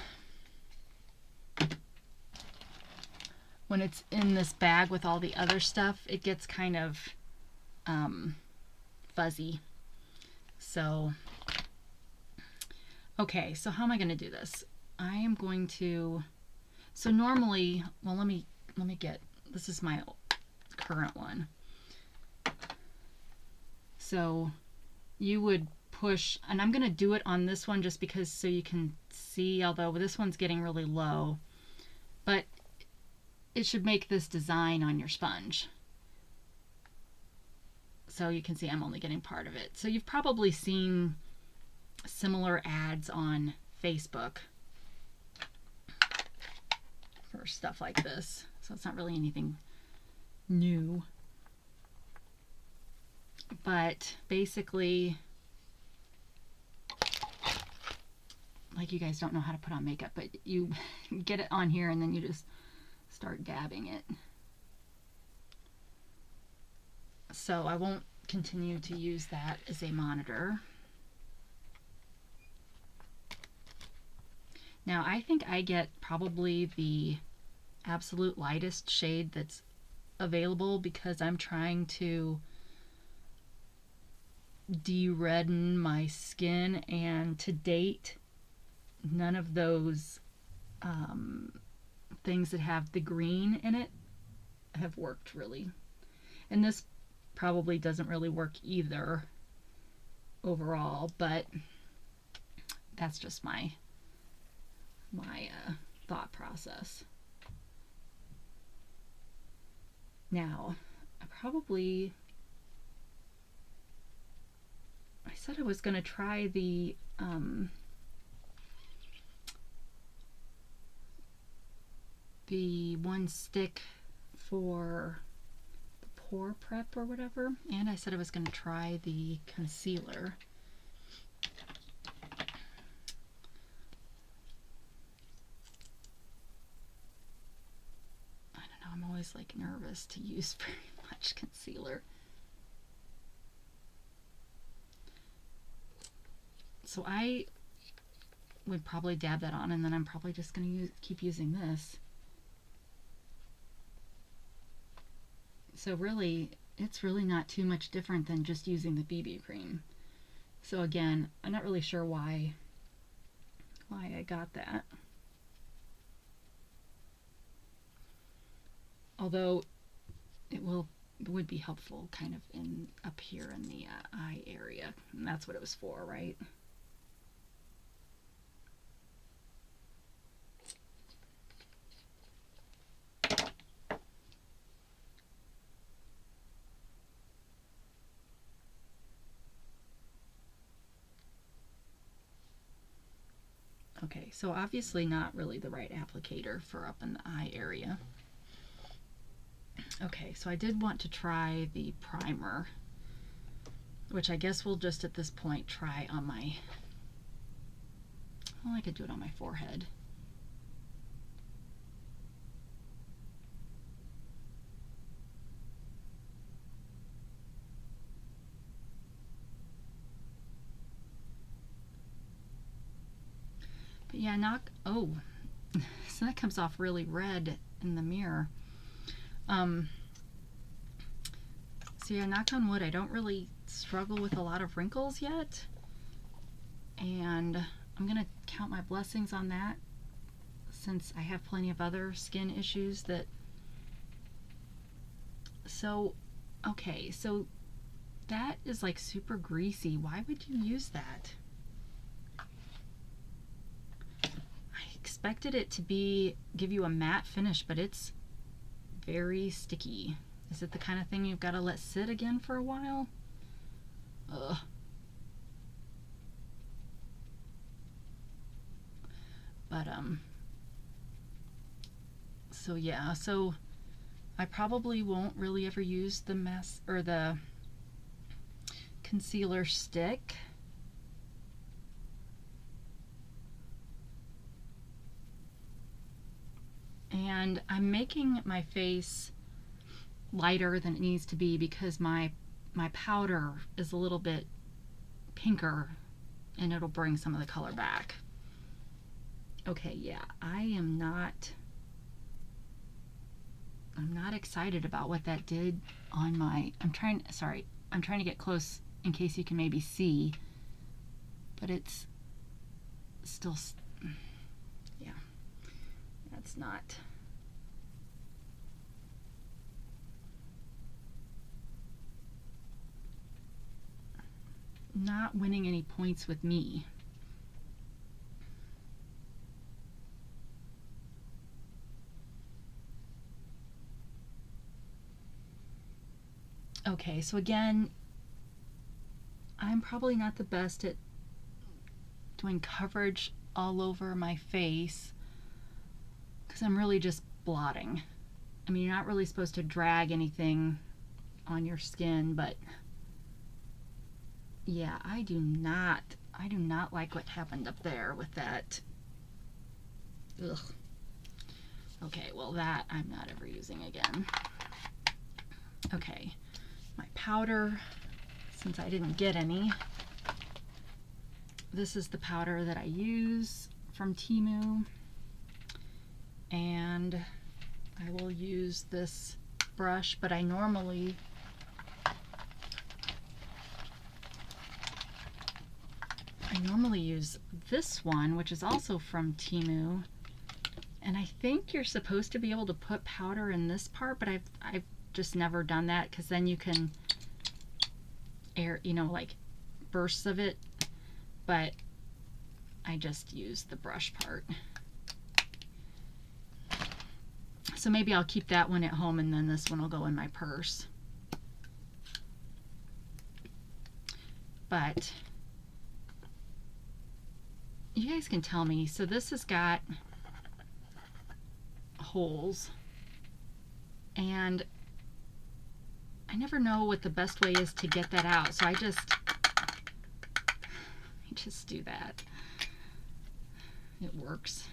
when it's in this bag with all the other stuff, it gets kind of fuzzy. So, okay, so how am I going to do this? I am going to, so normally, well, let me get, this is my current one. So you would push, and I'm going to do it on this one just because so you can see, although this one's getting really low, but it should make this design on your sponge. So you can see I'm only getting part of it. So you've probably seen similar ads on Facebook for stuff like this. So it's not really anything new. But basically, like, you guys don't know how to put on makeup, but you get it on here and then you just start dabbing it. So I won't continue to use that as a monitor. Now I think I get probably the absolute lightest shade that's available because I'm trying to de-redden my skin, and to date none of those things that have the green in it have worked really. And this probably doesn't really work either overall, but that's just my thought process. Now, I said I was going to try the one stick for the pore prep or whatever, and I said I was going to try the concealer. I don't know, I'm always like nervous to use very much concealer. So I would probably dab that on, and then I'm probably just going to keep using this. So really, it's really not too much different than just using the BB cream. So again, I'm not really sure why I got that. Although it would be helpful kind of up here in the eye area, and that's what it was for, right? Okay, so obviously not really the right applicator for up in the eye area. Okay, so I did want to try the primer, which I guess we'll just at this point try on my, well, I could do it on my forehead. But yeah, oh, so that comes off really red in the mirror. So yeah, knock on wood, I don't really struggle with a lot of wrinkles yet. And I'm gonna count my blessings on that, since I have plenty of other skin issues that, so, okay, so that is like super greasy. Why would you use that? I expected it to give you a matte finish, but it's very sticky. Is it the kind of thing you've got to let sit again for a while? Ugh. But so yeah, so I probably won't really ever use the concealer stick. And I'm making my face lighter than it needs to be because my powder is a little bit pinker, and it'll bring some of the color back. Okay, yeah, I'm not excited about what that did on my, I'm trying to get close in case you can maybe see, but it's still, yeah, that's not. Not winning any points with me. Okay, so again, I'm probably not the best at doing coverage all over my face because I'm really just blotting. I mean, you're not really supposed to drag anything on your skin, but yeah, I do not like what happened up there with that. Ugh. Okay, well that I'm not ever using again. Okay, my powder, since I didn't get any, this is the powder that I use from Temu, and I will use this brush, but I normally use this one, which is also from Temu, and I think you're supposed to be able to put powder in this part, but I've just never done that because then you can like bursts of it, but I just use the brush part. So maybe I'll keep that one at home and then this one will go in my purse. But you guys can tell me. So this has got holes, and I never know what the best way is to get that out. So I just do that. It works.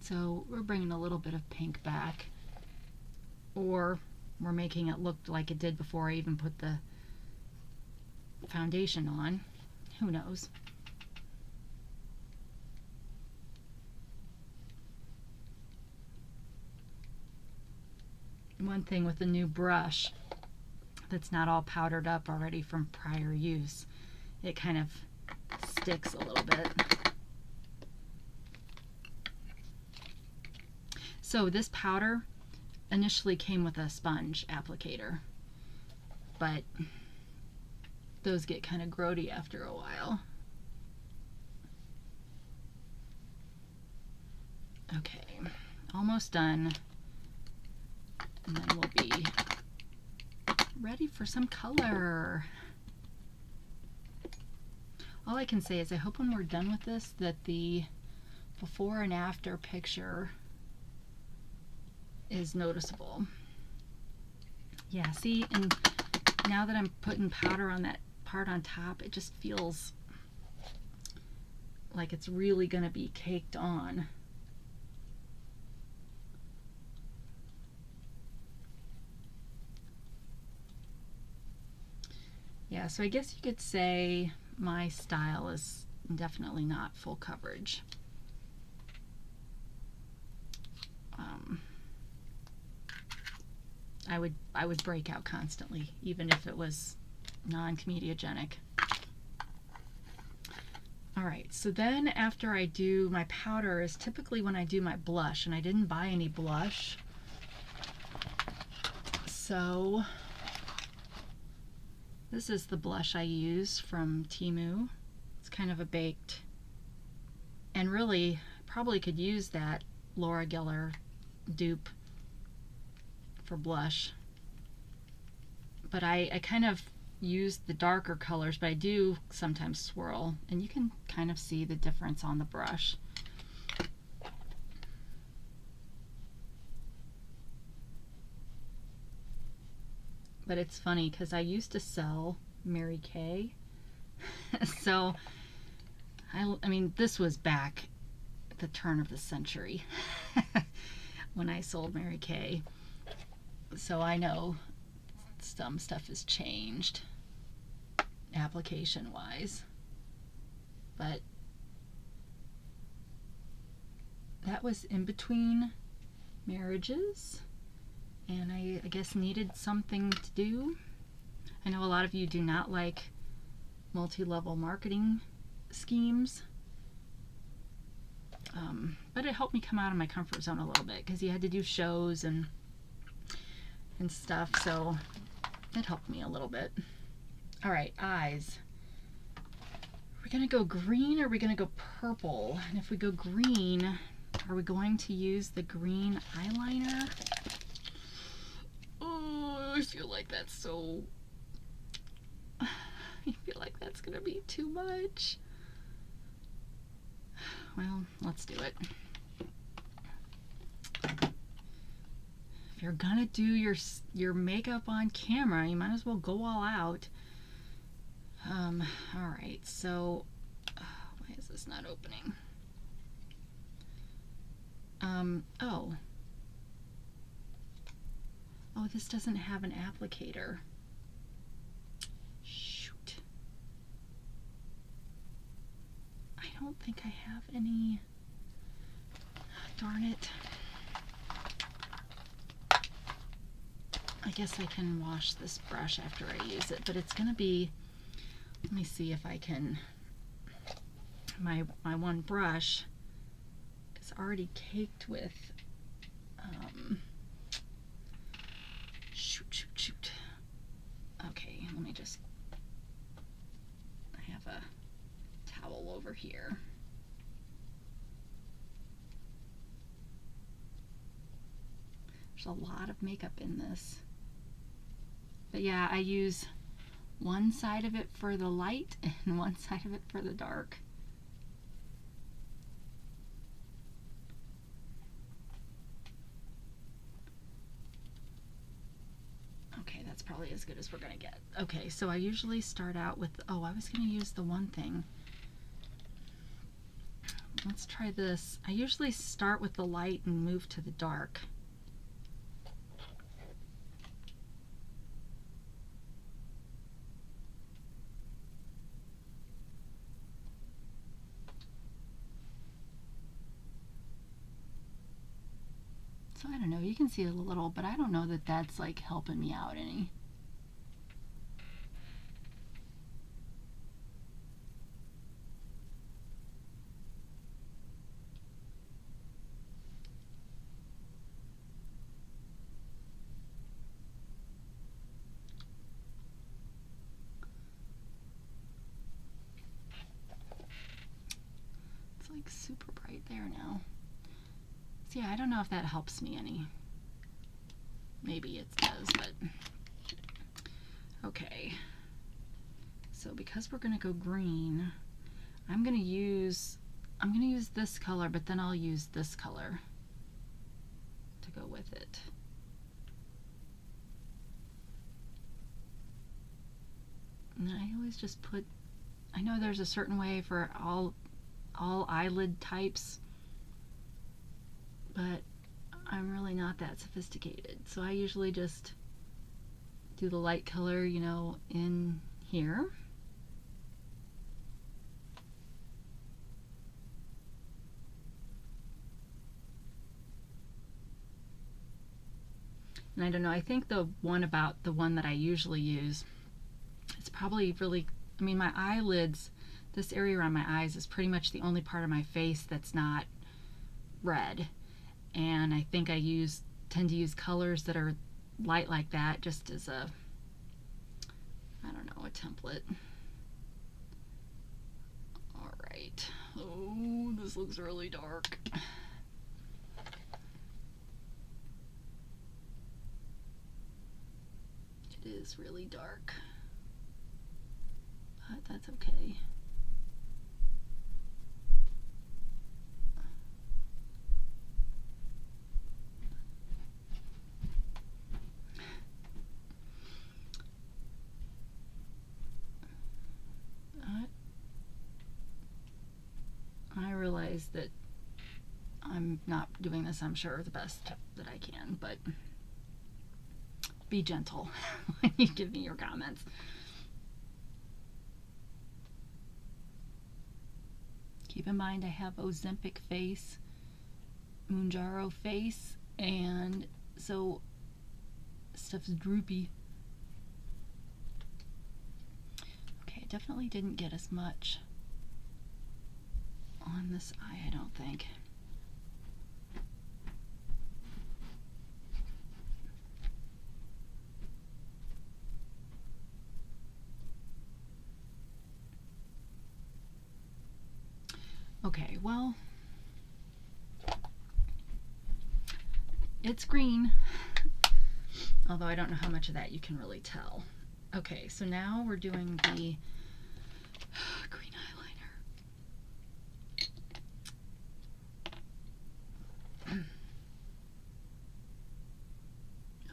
So we're bringing a little bit of pink back, or we're making it look like it did before I even put the foundation on. Who knows? One thing with the new brush that's not all powdered up already from prior use, it kind of sticks a little bit. So this powder initially came with a sponge applicator, but those get kind of grody after a while. Okay, almost done. And then we'll be ready for some color. All I can say is I hope when we're done with this that the before and after picture is noticeable. Yeah, see, and now that I'm putting powder on that part on top, it just feels like it's really going to be caked on. Yeah, so I guess you could say my style is definitely not full coverage. I would break out constantly, even if it was non-comedogenic. All right, so then after I do my powder is typically when I do my blush, and I didn't buy any blush. So this is the blush I use from Temu. It's kind of a baked, and really probably could use that Laura Geller dupe for blush, but I kind of use the darker colors, but I do sometimes swirl, and you can kind of see the difference on the brush. But it's funny because I used to sell Mary Kay so I mean this was back at the turn of the century when I sold Mary Kay. So I know some stuff has changed application wise, but that was in between marriages, and I guess needed something to do. I know a lot of you do not like multi-level marketing schemes, but it helped me come out of my comfort zone a little bit because you had to do shows and stuff, so it helped me a little bit. All right, eyes. Are we gonna go green or are we gonna go purple? And if we go green, are we going to use the green eyeliner? Oh, I feel like that's so... I feel like that's gonna be too much. Well, let's do it. If you're gonna do your makeup on camera, you might as well go all out. All right, so why is this not opening? Oh, this doesn't have an applicator. Shoot. I don't think I have any. Darn it. I guess I can wash this brush after I use it, but it's gonna be, let me see if I can, my one brush is already caked with, shoot. Okay, let me just, I have a towel over here. There's a lot of makeup in this. But yeah, I use one side of it for the light and one side of it for the dark. Okay, that's probably as good as we're gonna get. Okay, so I usually start out with, oh, I was gonna use the one thing. Let's try this. I usually start with the light and move to the dark. So I don't know, you can see it a little, but I don't know that that's like helping me out any. It's like super bright there now. So yeah, I don't know if that helps me any. Maybe it does, but okay. So because we're gonna go green, I'm gonna use this color, but then I'll use this color to go with it. And I always just put, I know there's a certain way for all eyelid types, but I'm really not that sophisticated. So I usually just do the light color, you know, in here. And I don't know, I think the one that I usually use, it's probably really, I mean, my eyelids, this area around my eyes is pretty much the only part of my face that's not red. And I think I tend to use colors that are light like that, just as a, I don't know, a template. All right. Oh, this looks really dark. It is really dark, but that's okay. I realize that I'm not doing this, I'm sure, the best that I can, but be gentle when you give me your comments. Keep in mind I have Ozempic face, Mounjaro face, and so stuff's droopy. Okay, I definitely didn't get as much on this eye, I don't think. Okay, well, it's green, although I don't know how much of that you can really tell. Okay, so now we're doing the green eyeliner.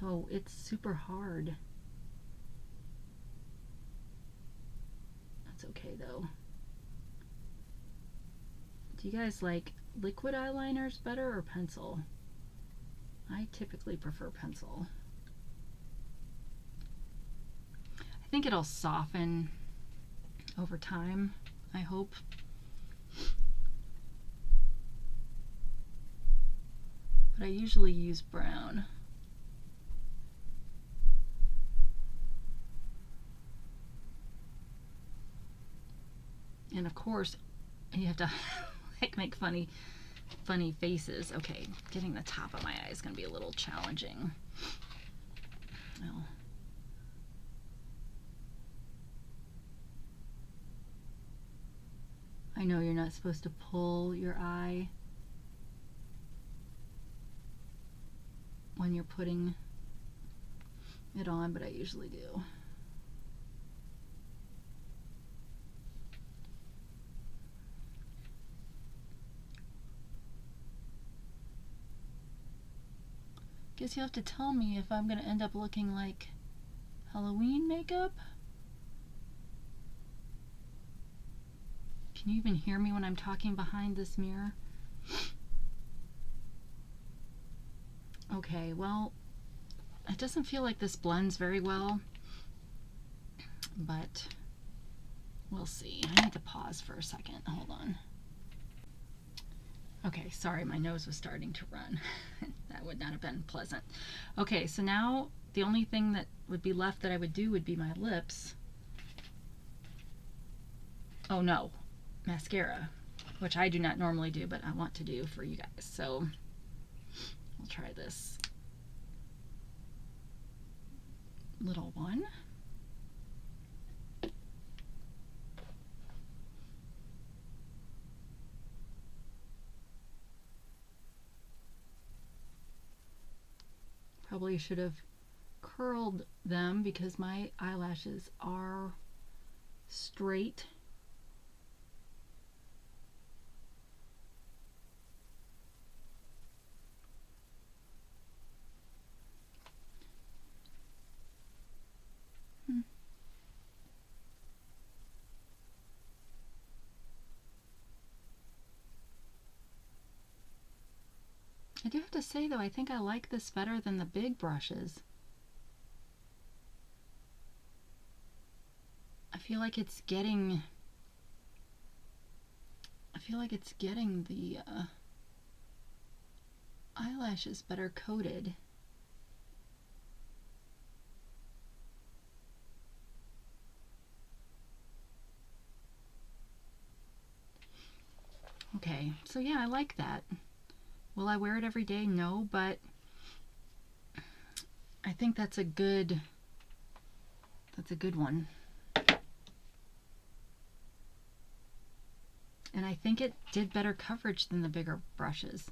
Oh, it's super hard. That's okay though. Do you guys like liquid eyeliners better or pencil? I typically prefer pencil. I think it'll soften over time, I hope. But I usually use brown. And of course, you have to like make funny faces. Okay, getting the top of my eye is going to be a little challenging. Well, I know you're not supposed to pull your eye when you're putting it on, but I usually do. Guess you'll have to tell me if I'm going to end up looking like Halloween makeup. Can you even hear me when I'm talking behind this mirror? Okay, well, it doesn't feel like this blends very well, but we'll see. I need to pause for a second. Hold on. Okay, sorry, my nose was starting to run. That would not have been pleasant. Okay, so now the only thing that would be left that I would do would be my lips. Oh no, mascara, which I do not normally do, but I want to do for you guys. So I'll try this little one. Probably should have curled them because my eyelashes are straight. I do have to say though, I think I like this better than the big brushes. I feel like it's getting the eyelashes better coated. Okay, so yeah, I like that. Will I wear it every day? No, but I think that's a good one. And I think it did better coverage than the bigger brushes.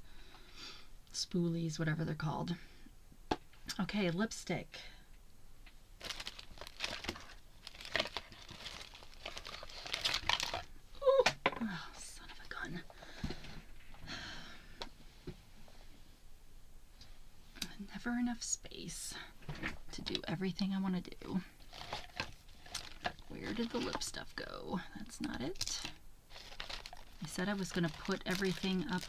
Spoolies, whatever they're called. Okay, lipstick. Ooh. Oh, son of a gun. Never enough space to do everything I want to do. Where did the lip stuff go? That's not it. I said I was going to put everything up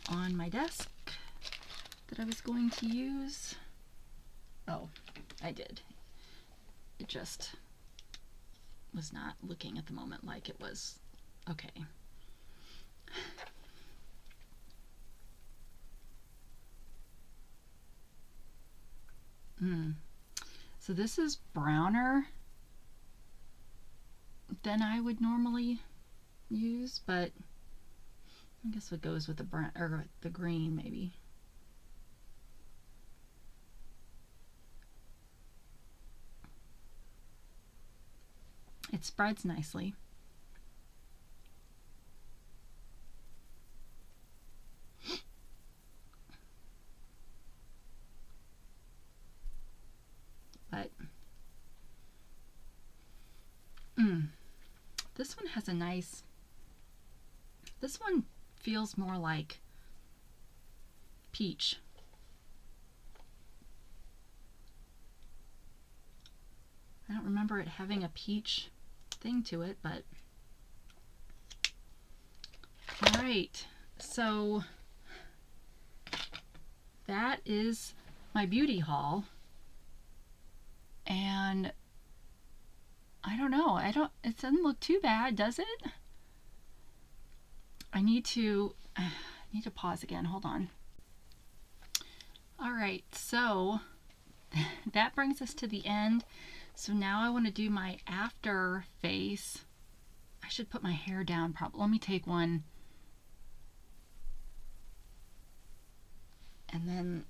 on my desk that I was going to use. Oh, I did. It just was not looking at the moment like it was. Okay. So this is browner than I would normally use, but I guess what goes with the brown or the green maybe. It spreads nicely. But this one has a nice, this one feels more like peach. I don't remember it having a peach thing to it, but all right, so that is my beauty haul. And I don't know, it doesn't look too bad, does it? I need to pause again, hold on. All right, so that brings us to the end. So now I want to do my after face. I should put my hair down probably. Let me take one. And then,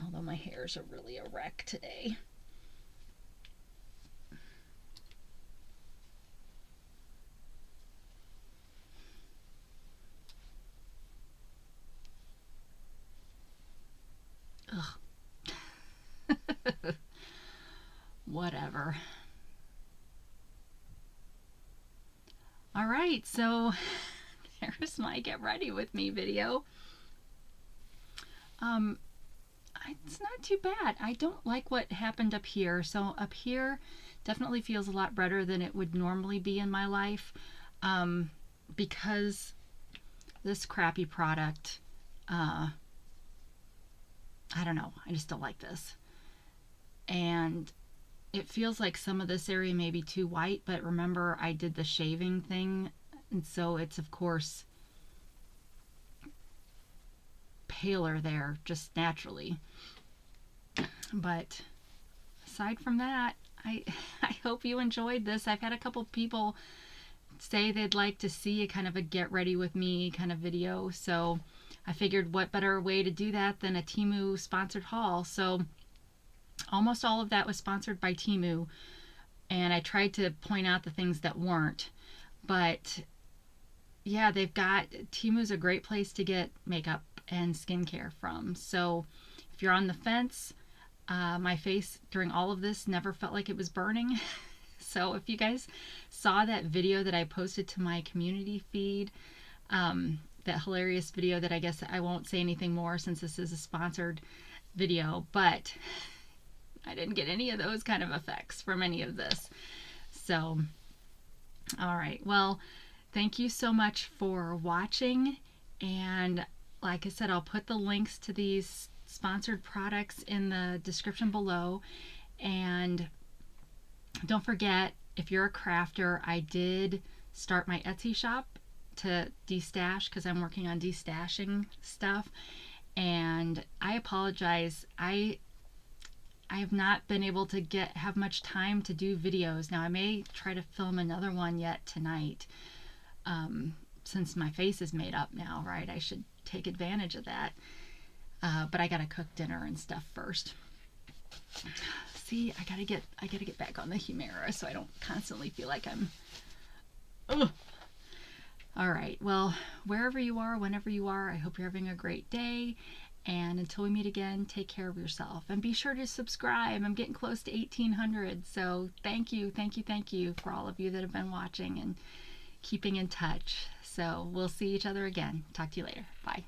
although my hairs are really a wreck today. whatever. All right, so there's my get ready with me video. It's not too bad. I don't like what happened up here. So up here definitely feels a lot better than it would normally be in my life, because this crappy product, I don't know, I just don't like this. And it feels like some of this area may be too white, but remember I did the shaving thing, and so it's of course paler there just naturally. But aside from that, I hope you enjoyed this. I've had a couple people say they'd like to see a kind of a get ready with me kind of video, so I figured what better way to do that than a Temu sponsored haul. So almost all of that was sponsored by Temu, and I tried to point out the things that weren't. But yeah, Temu's a great place to get makeup and skincare from. So if you're on the fence, my face during all of this never felt like it was burning. So if you guys saw that video that I posted to my community feed, that hilarious video that I guess I won't say anything more since this is a sponsored video, but I didn't get any of those kind of effects from any of this. So, all right. Well, thank you so much for watching. And like I said, I'll put the links to these sponsored products in the description below. And don't forget, if you're a crafter, I did start my Etsy shop to destash, because I'm working on destashing stuff. And I apologize. I have not been able to have much time to do videos. Now I may try to film another one yet tonight, since my face is made up now, right? I should take advantage of that. But I gotta cook dinner and stuff first. See, I gotta get back on the Humira so I don't constantly feel like I'm. Ugh. All right. Well, wherever you are, whenever you are, I hope you're having a great day. And until we meet again, take care of yourself. And be sure to subscribe. I'm getting close to 1,800. So thank you for all of you that have been watching and keeping in touch. So we'll see each other again. Talk to you later. Bye.